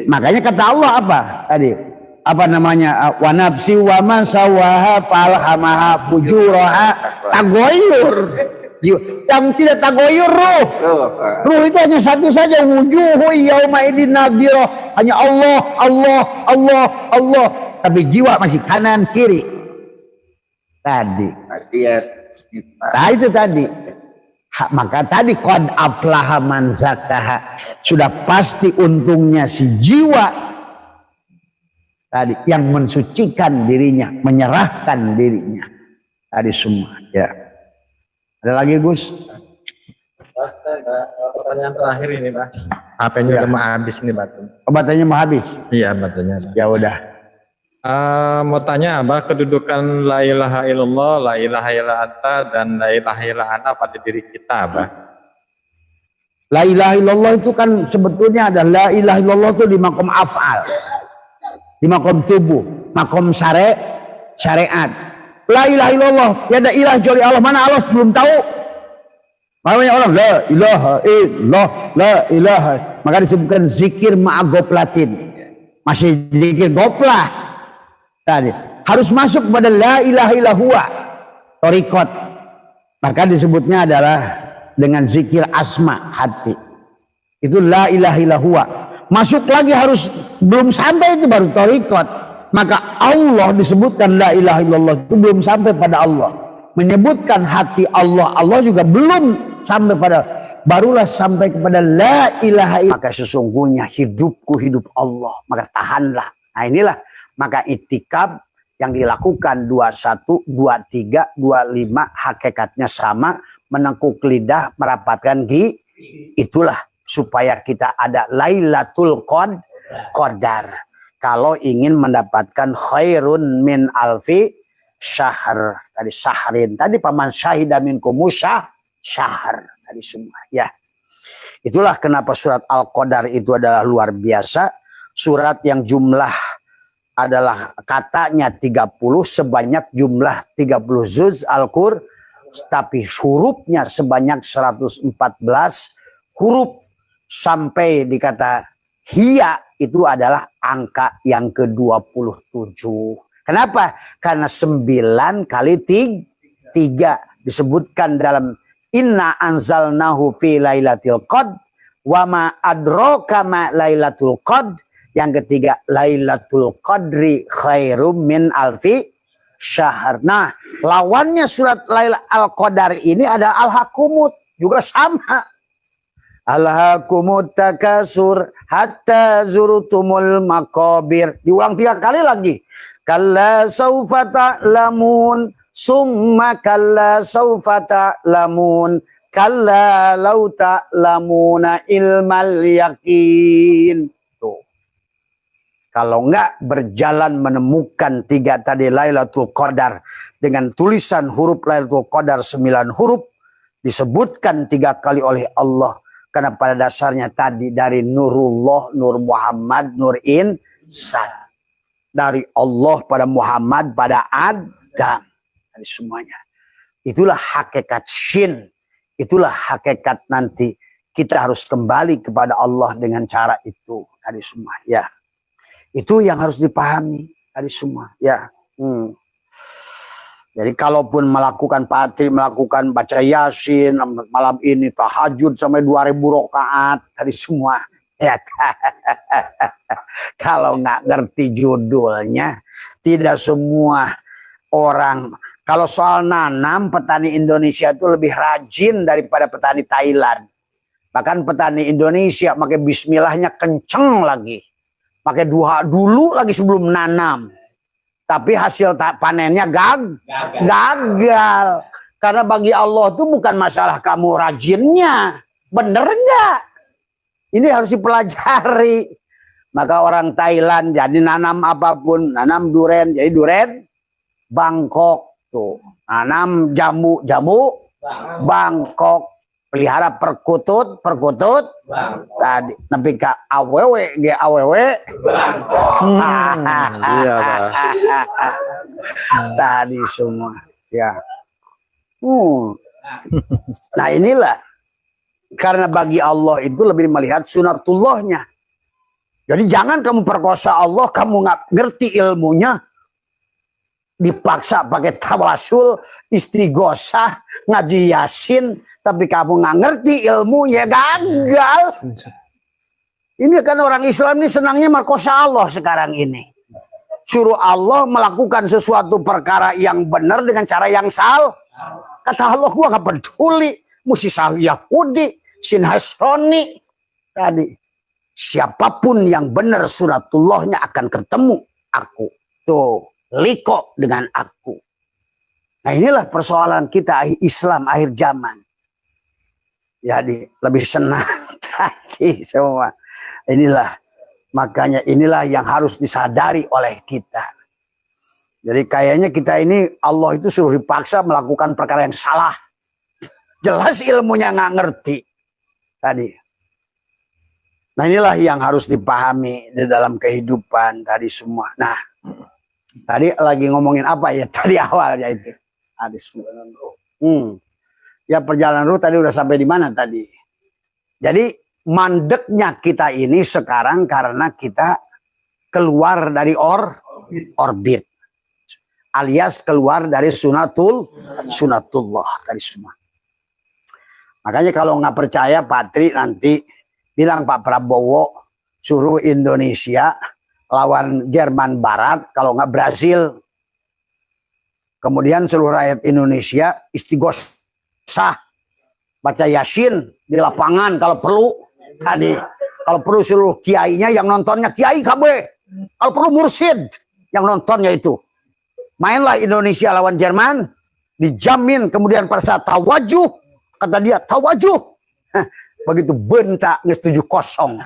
Speaker 1: Makanya kata Allah apa? Tadi. Apa namanya? Wa nafsi wa man sawaha falhamaha fujuraha. Tagoyur. Yang tidak tagoyur ruh. Ruh itu hanya satu saja, wujuhu yauma idin nadhirah, hanya Allah, Allah, Allah, Allah. Tapi jiwa masih kanan kiri. Tadi. Nah itu tadi. Maka tadi qad aflaha man zakaha, sudah pasti untungnya si jiwa tadi yang mensucikan dirinya, menyerahkan dirinya. Tadi semua, ya. Ada lagi Gus?
Speaker 2: Pertanyaan terakhir ini Pak. HP-nya udah mau habis ini baterai.
Speaker 1: Baterainya mau habis?
Speaker 2: Iya baterainya.
Speaker 1: Ya udah.
Speaker 2: Mau tanya Abah, kedudukan la ilaha illallah, la ilaha illa anta, dan la ilaha illa ana pada diri kita Abah.
Speaker 1: La ilaha illallah itu kan sebetulnya ada la ilaha illallah itu di makom af'al, di makom tubuh, makom syariat. La ilaha illallah, tiada ilah kecuali Allah. Mana Allah belum tahu. Makanya orang la ilaha illallah, la ilaha. Maka disebutkan zikir ma'agoflatin. Masih zikir goplah. Tadi harus masuk pada la ilaha illallah, torikot. Maka disebutnya adalah dengan zikir asma hati. Itu la ilaha illallah. masuk lagi harus belum sampai itu baru thariqat. Maka Allah disebutkan la ilaha illallah itu belum sampai pada Allah. Menyebutkan hati Allah, Allah juga belum sampai pada, barulah sampai kepada la ilaha illallah. Maka sesungguhnya hidupku hidup Allah, maka tahanlah. Nah inilah maka itikaf yang dilakukan 21, 23, 25 hakikatnya sama, menekuk lidah, merapatkan gigi. Itulah supaya kita ada Lailatul Qadar. Kalau ingin mendapatkan khairun min alfi syahr. Tadi syahrin. Tadi paman syahida minkum syahr. Tadi semua. Ya. Itulah kenapa surat Al-Qadar itu adalah luar biasa. Surat yang jumlah adalah katanya 30, sebanyak jumlah 30 juz Al-Qur'an. Tapi hurufnya sebanyak 114 huruf. Sampai dikata hiya itu adalah angka yang ke-27. Kenapa? Karena 9 kali 3 disebutkan dalam inna anzalnahu fi lailatul qadr wa ma adraka ma lailatul qadr. Yang ketiga lailatul qadri khairum min alfi syahr. Nah, lawannya surat Lailatul Qadar ini ada al-hakumut, juga sama. Alhaakumut takasur hatta zurtumul maqabir. Diulang 3 kali lagi. Kalla saufa ta'lamun, summa kalla saufa ta'lamun, kalla law ta'lamuna ilmal yaqin. Tuh. Kalau enggak berjalan menemukan 3 tadi Lailatul Qadar dengan tulisan huruf Lailatul Qadar 9 huruf disebutkan 3 kali oleh Allah. Karena pada dasarnya tadi dari Nurullah, Nur Muhammad, Nur Insan. Dari Allah pada Muhammad, pada Adam. Dari semuanya. Itulah hakikat syin. Itulah hakikat nanti. Kita harus kembali kepada Allah dengan cara itu. Tadi semua. Ya. Itu yang harus dipahami. Tadi semua. Ya. Jadi kalaupun melakukan Patri, melakukan baca Yasin, malam ini tahajud sampai 2000 rakaat tadi semua. Ya. Kalau nggak ngerti judulnya, tidak semua orang. Kalau soal nanam, petani Indonesia itu lebih rajin daripada petani Thailand. Bahkan petani Indonesia pakai bismillahnya kenceng lagi. Pakai duha dulu lagi sebelum nanam. Tapi hasil panennya gagal. Karena bagi Allah itu bukan masalah kamu rajinnya. Bener enggak? Ini harus dipelajari. Maka orang Thailand jadi nanam apapun. Nanam duren, jadi duren Bangkok. Tuh. Nanam jamu Bangkok. Pelihara perkutut tadi nepi ka awewe ge awewe
Speaker 2: Iya, Pak.
Speaker 1: tadi semua ya. Nah inilah karena bagi Allah itu lebih melihat sunatullahnya. Jadi jangan kamu perkosa Allah, kamu nggak ngerti ilmunya, dipaksa pakai tawasul, istighosah, ngaji Yasin, tapi kamu nggak ngerti ilmunya, gagal. Ini kan orang Islam ini senangnya merkosa Allah sekarang ini. Suruh Allah melakukan sesuatu perkara yang benar dengan cara yang salah. Kata Allah, gua nggak peduli. Mesti Yahudi, Sin Hasroni. Tadi siapapun yang benar sunatullahnya akan ketemu aku. Tuh. Liko dengan aku. Nah inilah persoalan kita Islam akhir zaman. Jadi lebih senang tadi semua. Inilah makanya inilah yang harus disadari oleh kita. Jadi kayaknya kita ini Allah itu suruh dipaksa melakukan perkara yang salah. Jelas ilmunya nggak ngerti tadi. Nah inilah yang harus dipahami di dalam kehidupan tadi semua. Nah. Tadi lagi ngomongin apa ya tadi awalnya itu. Ya perjalanan ruh tadi udah sampai di mana tadi. Jadi mandeknya kita ini sekarang karena kita keluar dari orbit. Alias keluar dari sunatullah tadi semua. Makanya kalau nggak percaya Pak Tri nanti bilang Pak Prabowo suruh Indonesia lawan Jerman Barat, kalau nggak Brazil. Kemudian seluruh rakyat Indonesia istighosah, baca Yasin di lapangan kalau perlu. Tadi kalau perlu seluruh kiainya yang nontonnya kiai KB, kalau perlu mursyid yang nontonnya itu. Mainlah Indonesia lawan Jerman, dijamin kemudian pada saat tawajuh, kata dia tawajuh. Begitu bentak nge 7-0.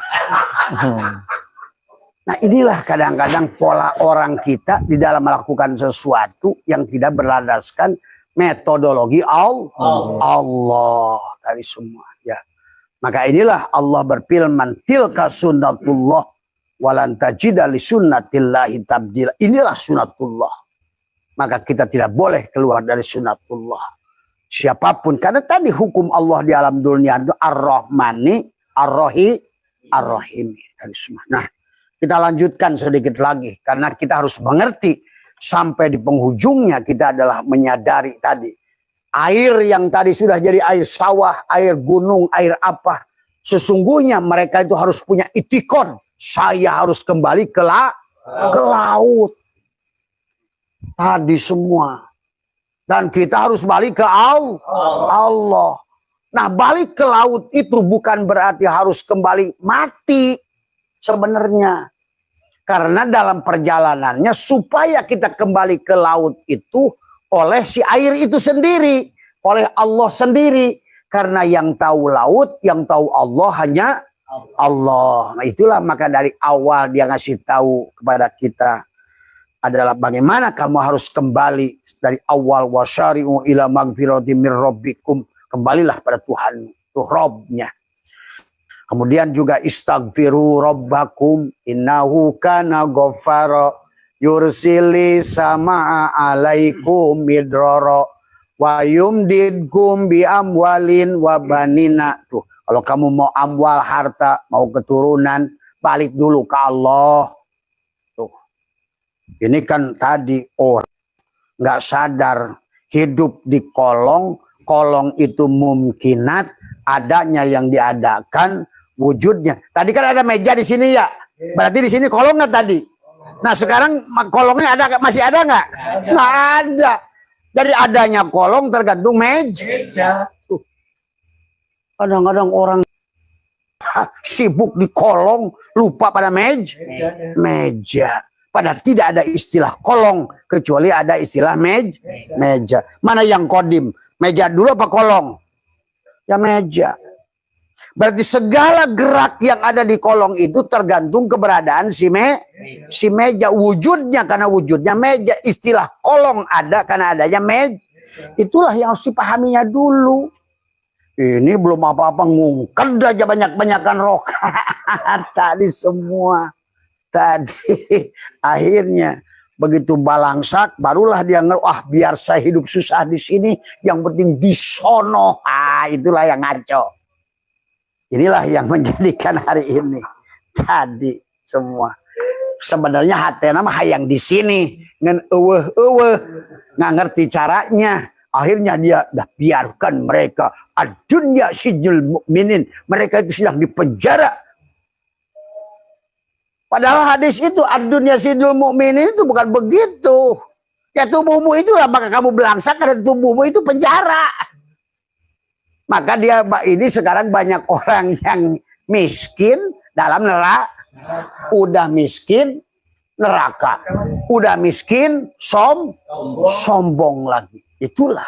Speaker 1: Nah inilah kadang-kadang pola orang kita di dalam melakukan sesuatu yang tidak berlandaskan metodologi Allah dari semua. Ya. Maka inilah Allah berfirman, tilka sunnatullah walan tajida li sunnatillahi tabdila. Inilah sunnatullah. Maka kita tidak boleh keluar dari sunnatullah. Siapapun, karena tadi hukum Allah di alam dunia itu ar-Rahmani, ar-Rahimi dari semua. Nah, kita lanjutkan sedikit lagi karena kita harus mengerti sampai di penghujungnya kita adalah menyadari tadi air yang tadi sudah jadi air sawah, air gunung, air apa, sesungguhnya mereka itu harus punya itikad, saya harus kembali ke laut tadi semua. Dan kita harus balik ke Allah. Nah, balik ke laut itu bukan berarti harus kembali mati sebenarnya. Karena dalam perjalanannya supaya kita kembali ke laut itu oleh si air itu sendiri. Oleh Allah sendiri. Karena yang tahu laut, yang tahu Allah hanya Allah. Nah itulah maka dari awal dia ngasih tahu kepada kita adalah bagaimana kamu harus kembali dari awal wasyari'u ila magfirati mir rabbikum, kembalilah pada Tuhan itu Robnya. Kemudian juga istaghfiru rabbakum innahu kana ghaffara yursili sama alaikum midrara wa yumdidkum bi amwalin wa banina. Tuh, kalau kamu mau amwal harta, mau keturunan, balik dulu ke Allah. Ini kan tadi orang nggak sadar hidup di kolong, kolong itu mungkinat, adanya yang diadakan, wujudnya. Tadi kan ada meja di sini ya, berarti di sini kolong nggak tadi? Nah sekarang kolongnya ada, masih ada nggak? Nggak ada. Dari adanya kolong tergantung meja. Kadang-kadang orang sibuk di kolong, lupa pada meja. Padahal tidak ada istilah kolong, kecuali ada istilah meja. Mana yang kodim? Meja dulu apa kolong? Ya meja. Berarti segala gerak yang ada di kolong itu tergantung keberadaan si meja. Wujudnya karena wujudnya meja. Istilah kolong ada karena adanya meja. Itulah yang harus dipahaminya dulu. Ini belum apa-apa ngungked aja banyak-banyakan rokaat tadi semua. Tadi akhirnya begitu balangsak barulah dia biar saya hidup susah di sini, yang penting di sono. Itulah yang ngaco. Inilah yang menjadikan hari ini tadi semua. Sebenarnya hati nama hayang di sini ngan nggak ngerti caranya. Akhirnya dia dah biarkan mereka ad-dunya sijnul mukminin. Mereka itu sedang dipenjara. Padahal hadis itu ad-dunya sijnul mukminin itu bukan begitu. Ya tubuhmu itulah maka kamu belangsak dan tubuhmu itu penjara. Maka dia ini sekarang banyak orang yang miskin dalam neraka. Udah miskin neraka. Udah miskin sombong lagi. Itulah.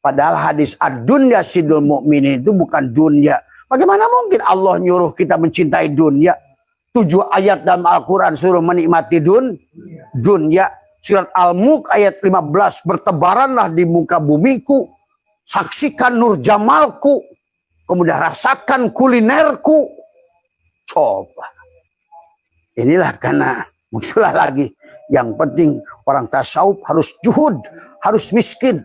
Speaker 1: Padahal hadis ad-dunya sijnul mukminin itu bukan dunia. Bagaimana mungkin Allah nyuruh kita mencintai dunia? 7 ayat dalam Al-Quran suruh menikmati dunia. Surat Al-Mulk ayat 15, bertebaranlah di muka bumiku, saksikan nur jamalku, kemudian rasakan kulinerku. Coba. Inilah karena muncullah lagi. Yang penting orang tasawuf harus juhud, harus miskin.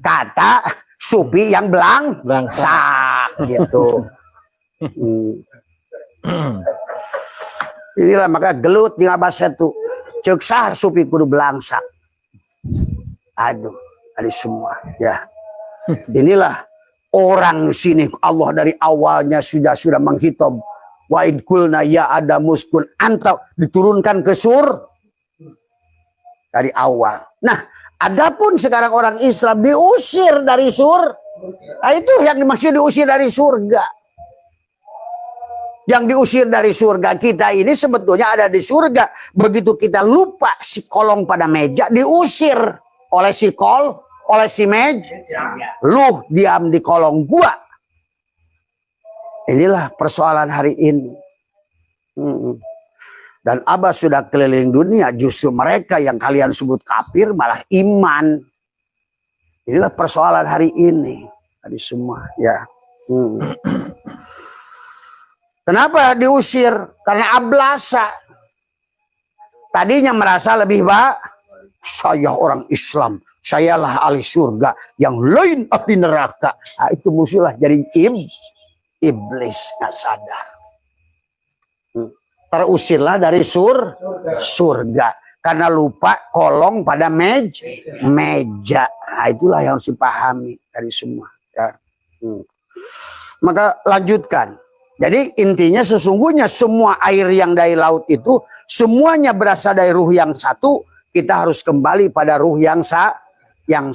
Speaker 1: Kata supi yang belangsak gitu. Inilah maka gelut di ngabasa itu cek sah supi kudu belangsak. Aduh, ada semua ya. Inilah orang sini Allah dari awalnya sudah menghitung Wa id qulna ya Adam uskun anta, diturunkan ke dari awal. Nah, adapun sekarang orang Islam diusir dari nah, itu yang dimaksud diusir dari surga. Yang diusir dari surga, kita ini sebetulnya ada di surga. Begitu kita lupa si kolong pada meja, diusir oleh si oleh si meja. Lu diam di kolong gua. Inilah persoalan hari ini. Dan Abah sudah keliling dunia, justru mereka yang kalian sebut kafir malah iman. Inilah persoalan hari ini. Tadi semua ya. Kenapa diusir? Karena ablasa. Tadinya merasa lebih baik. Saya orang Islam. Sayalah ahli surga. Yang lain ahli neraka. Nah, itu musuhlah jadi iblis. Nggak sadar. Terusirlah dari surga. Karena lupa kolong pada meja. Nah, itulah yang harus dipahami dari semua. Ya. Maka lanjutkan. Jadi intinya sesungguhnya semua air yang dari laut itu semuanya berasal dari ruh yang satu. Kita harus kembali pada ruh yang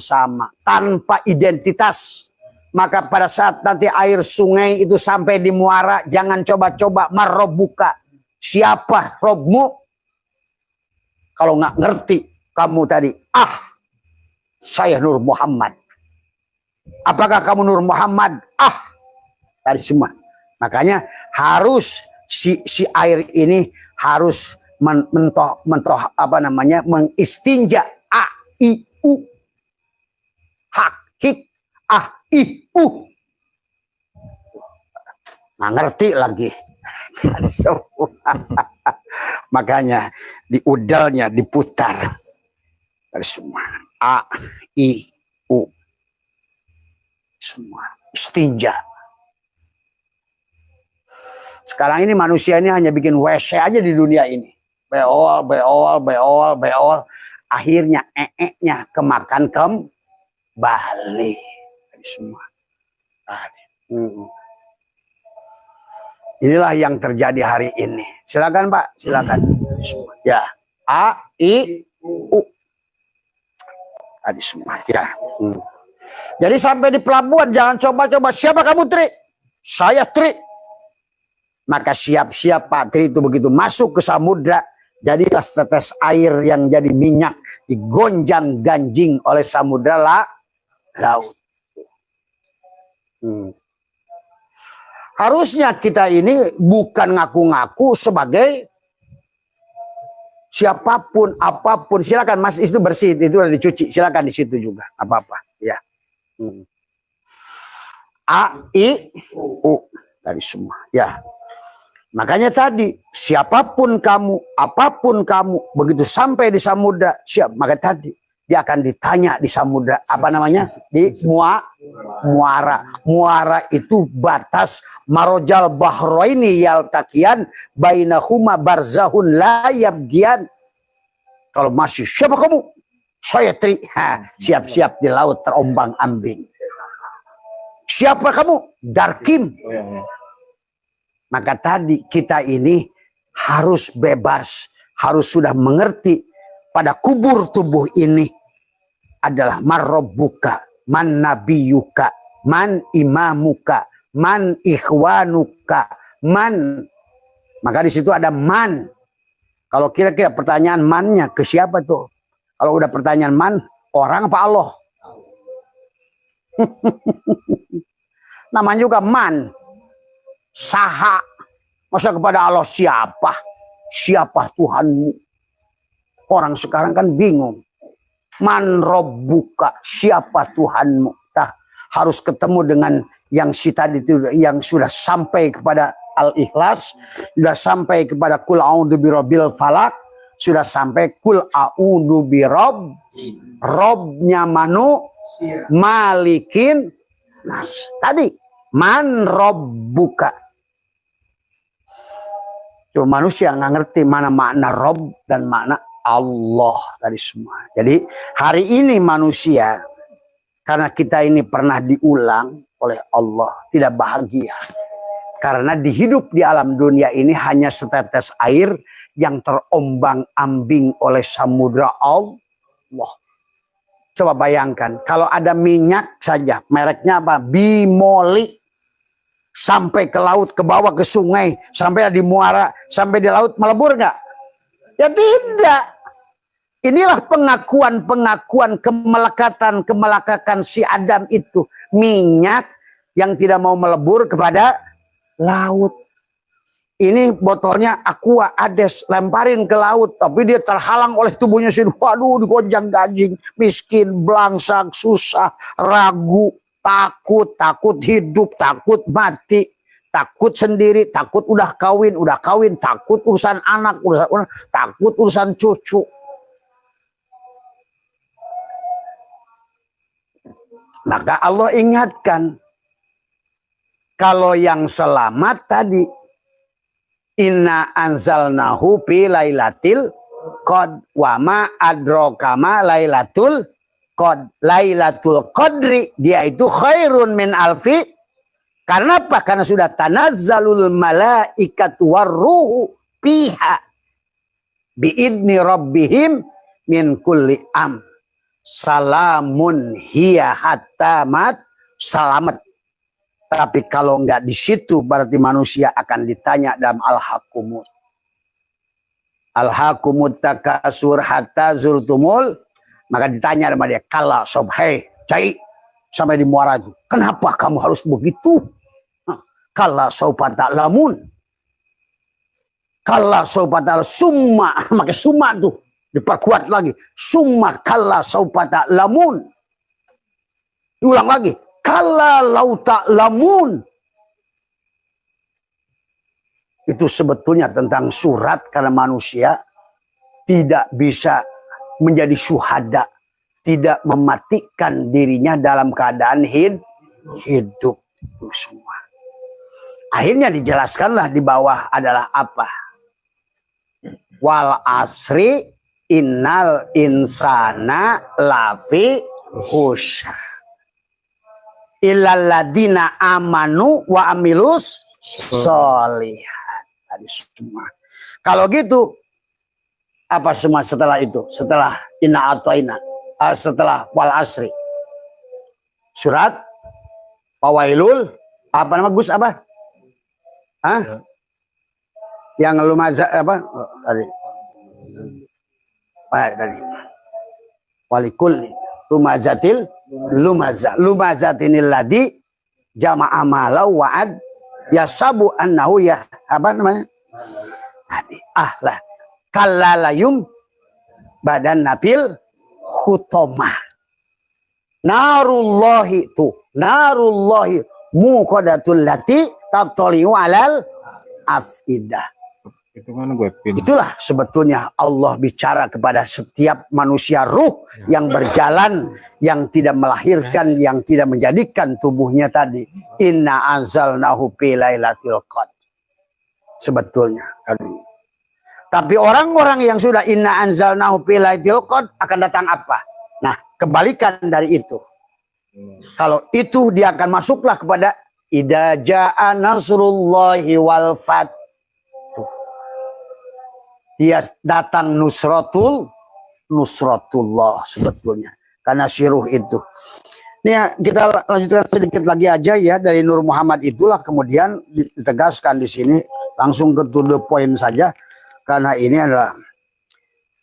Speaker 1: sama tanpa identitas. Maka pada saat nanti air sungai itu sampai di muara, jangan coba-coba marrobuka. Siapa Robmu? Kalau nggak ngerti kamu tadi, saya Nur Muhammad. Apakah kamu Nur Muhammad? Tadi semua. Makanya harus si air ini harus mentoh mengistinja a i u hak hik i u. Nggak ngerti lagi. Makanya di udalnya diputar dari semua a i u semua istinja. Sekarang ini manusia ini hanya bikin WC aja di dunia ini. Beol. Akhirnya nya kemakan kembali. Semua. Inilah yang terjadi hari ini. Silakan Pak, silakan. Ya. A, I, U. Tadi semua. Ya. Jadi sampai di pelabuhan jangan coba-coba. Siapa kamu Tri? Saya Tri. Maka siap-siap Pak Tri itu begitu masuk ke samudra, jadilah setetes air yang jadi minyak digonjang ganjing oleh samudra laut. Harusnya kita ini bukan ngaku-ngaku sebagai siapapun, apapun. Silakan Mas, itu bersih, itu udah dicuci. Silakan di situ juga, apa-apa. Ya. A, I, U. Tadi semua. Ya. Makanya tadi, siapapun kamu, apapun kamu, begitu sampai di samudra, maka tadi dia akan ditanya di samudra, apa namanya? Di muara. Muara itu batas marojal bahroini yaltakian bainahuma barzahun la yabgian. Kalau masih, siapa kamu? Saya Tri. Siap-siap di laut terombang-ambing. Siapa kamu? Darkim. Maka tadi kita ini harus bebas, harus sudah mengerti pada kubur tubuh ini adalah marrobuka, man nabiyuka, man imamuka, man ikhwanuka, man. Maka di situ ada man. Kalau kira-kira pertanyaan mannya ke siapa tuh? Kalau udah pertanyaan man, orang apa Allah? Namanya juga man. Saha, masa kepada Allah siapa? Siapa Tuhanmu? Orang sekarang kan bingung. Man robbuka, siapa Tuhanmu? Nah, harus ketemu dengan yang si tadi itu, yang sudah sampai kepada Al-Ikhlas, sudah sampai kepada Kul a'udzu birabbil falak, sudah sampai Kul a'udzu birob, robnya manu, malikin nas. Tadi man robbuka. Cuma manusia nggak ngerti mana makna Rob dan makna Allah tadi semua. Jadi hari ini manusia, karena kita ini pernah diulang oleh Allah, tidak bahagia. Karena dihidup di alam dunia ini hanya setetes air yang terombang-ambing oleh samudra Allah. Coba bayangkan, kalau ada minyak saja, mereknya apa? Bimoli. Sampai ke laut, ke bawah, ke sungai, sampai di muara, sampai di laut, melebur nggak? Ya tidak. Inilah pengakuan-pengakuan kemelekatan si Adam itu. Minyak yang tidak mau melebur kepada laut. Ini botolnya aqua ades, lemparin ke laut, tapi dia terhalang oleh tubuhnya sendiri. Waduh, digonjang ganjing, miskin, belangsak, susah, ragu, takut hidup, takut mati, takut sendiri, takut udah kawin, takut urusan anak, takut urusan cucu. Maka Allah ingatkan, kalau yang selamat tadi, inna anzalnahu fi lailatil qad wa ma adraka ma lailatul qad. Lailatul qadri, dia itu khairun min alfi. Karena apa? Karena sudah tanazzalul malaikatu warruhu fiha biidni rabbihim min kulli am. Salamun hiya hatta mat, selamat. Tapi kalau enggak di situ berarti manusia akan ditanya dalam al-hakumut. Al-hakumut takasur hatta zurtumul. Maka ditanya sama dia, kala sob, hei, cai, sampai di muara itu. Kenapa kamu harus begitu? Kala sobat lamun. Kala sobat summa, maka summa tuh diperkuat lagi. Summa kala sobat lamun. Diulang lagi. Kala lauta lamun. Itu sebetulnya tentang surat, karena manusia tidak bisa menjadi syuhada, tidak mematikan dirinya dalam keadaan hidup itu semua. Akhirnya dijelaskanlah di bawah adalah apa? Wal asri innal insana lafi khusr illal ladina amanu wa amilus sholihat. Tadi semua. Kalau gitu, apa semua setelah itu? Setelah inna atoina, setelah wal asri, surat Fawailul, apa nama Gus apa? Hah? Yang lumazah apa? Oh, tadi. Tadi. Walikulli lumazatil lumazatinil ladzi jama'a malau wa'ad yasabu annahu ya apa namanya? Tadi ahlah kalalayum badan nabil khutomah. Narullahi muqadatul lati tatoliu alal afidah.
Speaker 2: Itu kan gue pin.
Speaker 1: Itulah sebetulnya Allah bicara kepada setiap manusia ruh yang berjalan, yang tidak melahirkan, yang tidak menjadikan tubuhnya tadi. Inna anzalnahu fi lailatul qadr. Sebetulnya. Tapi orang-orang yang sudah inna anzalnahu fi lailatul qadr akan datang apa? Nah, kebalikan dari itu. Kalau itu dia akan masuklah kepada idza jaa nasrullahi wal fath. Dia datang nusratullah sebetulnya. Karena siruh itu. Ini kita lanjutkan sedikit lagi aja ya. Dari Nur Muhammad itulah kemudian ditegaskan di sini. Langsung ke to the point saja. Karena ini adalah.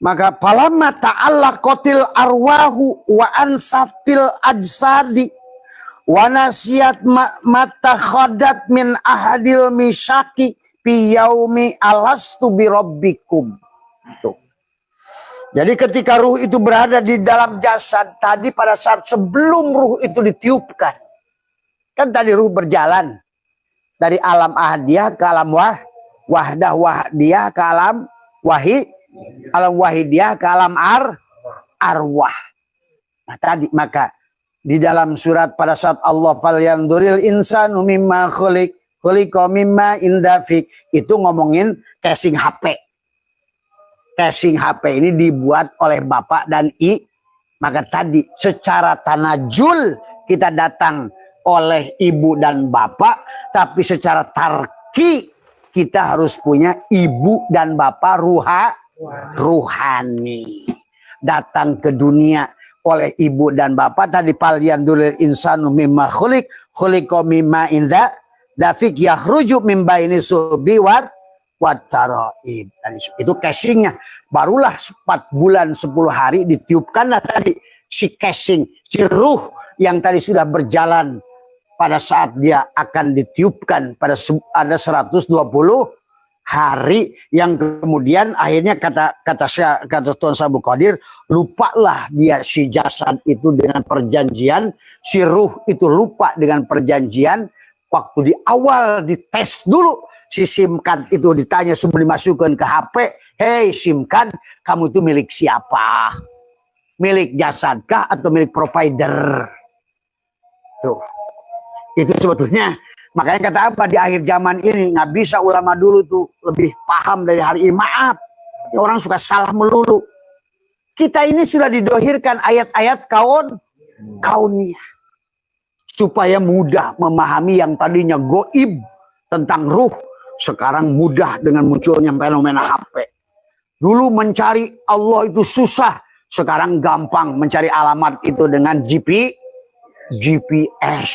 Speaker 1: Maka palamma ta'allaqatil arwahu wa ansafil ajsadi. Wa nasiyat matakhadat min ahadil misaki. Piyaumi alastu birabbikum. Tuh. Jadi ketika ruh itu berada di dalam jasad tadi pada saat sebelum ruh itu ditiupkan. Kan tadi ruh berjalan dari alam ahadiyah ke alam wahdah wahdiyah ke alam alam wahidiyah ke alam arwah. Nah tadi maka di dalam surat pada saat Allah falyanzuril insanu mimma khuliqa mimma indafik itu ngomongin casing HP. Casing HP ini dibuat oleh bapak dan i. Maka tadi secara tanajul kita datang oleh ibu dan bapak, tapi secara tarki kita harus punya ibu dan bapak ruhani. Datang ke dunia oleh ibu dan bapak, tadi palian dulil insanu mimma khuliqa mimma inza dafik yakhruju min baini sulbi wat taraib. Itu casingnya. Barulah 4 bulan 10 hari ditiupkanlah tadi si casing, si ruh yang tadi sudah berjalan pada saat dia akan ditiupkan pada ada 120 hari yang kemudian akhirnya kata Tuan Sabu Qadir, lupalah dia si jasad itu dengan perjanjian, si ruh itu lupa dengan perjanjian. Waktu di awal dites dulu si SIM card itu ditanya sebelum dimasukkan ke HP, hei SIM card, kamu itu milik siapa? Milik jasadkah atau milik provider? Tuh. Itu sebetulnya makanya kata apa di akhir zaman ini nggak bisa ulama dulu tuh lebih paham dari hari ini. Maaf, orang suka salah melulu. Kita ini sudah didohirkan ayat-ayat kauniyah supaya mudah memahami yang tadinya goib tentang ruh, sekarang mudah dengan munculnya fenomena HP. Dulu mencari Allah itu susah, sekarang gampang mencari alamat itu dengan GPS.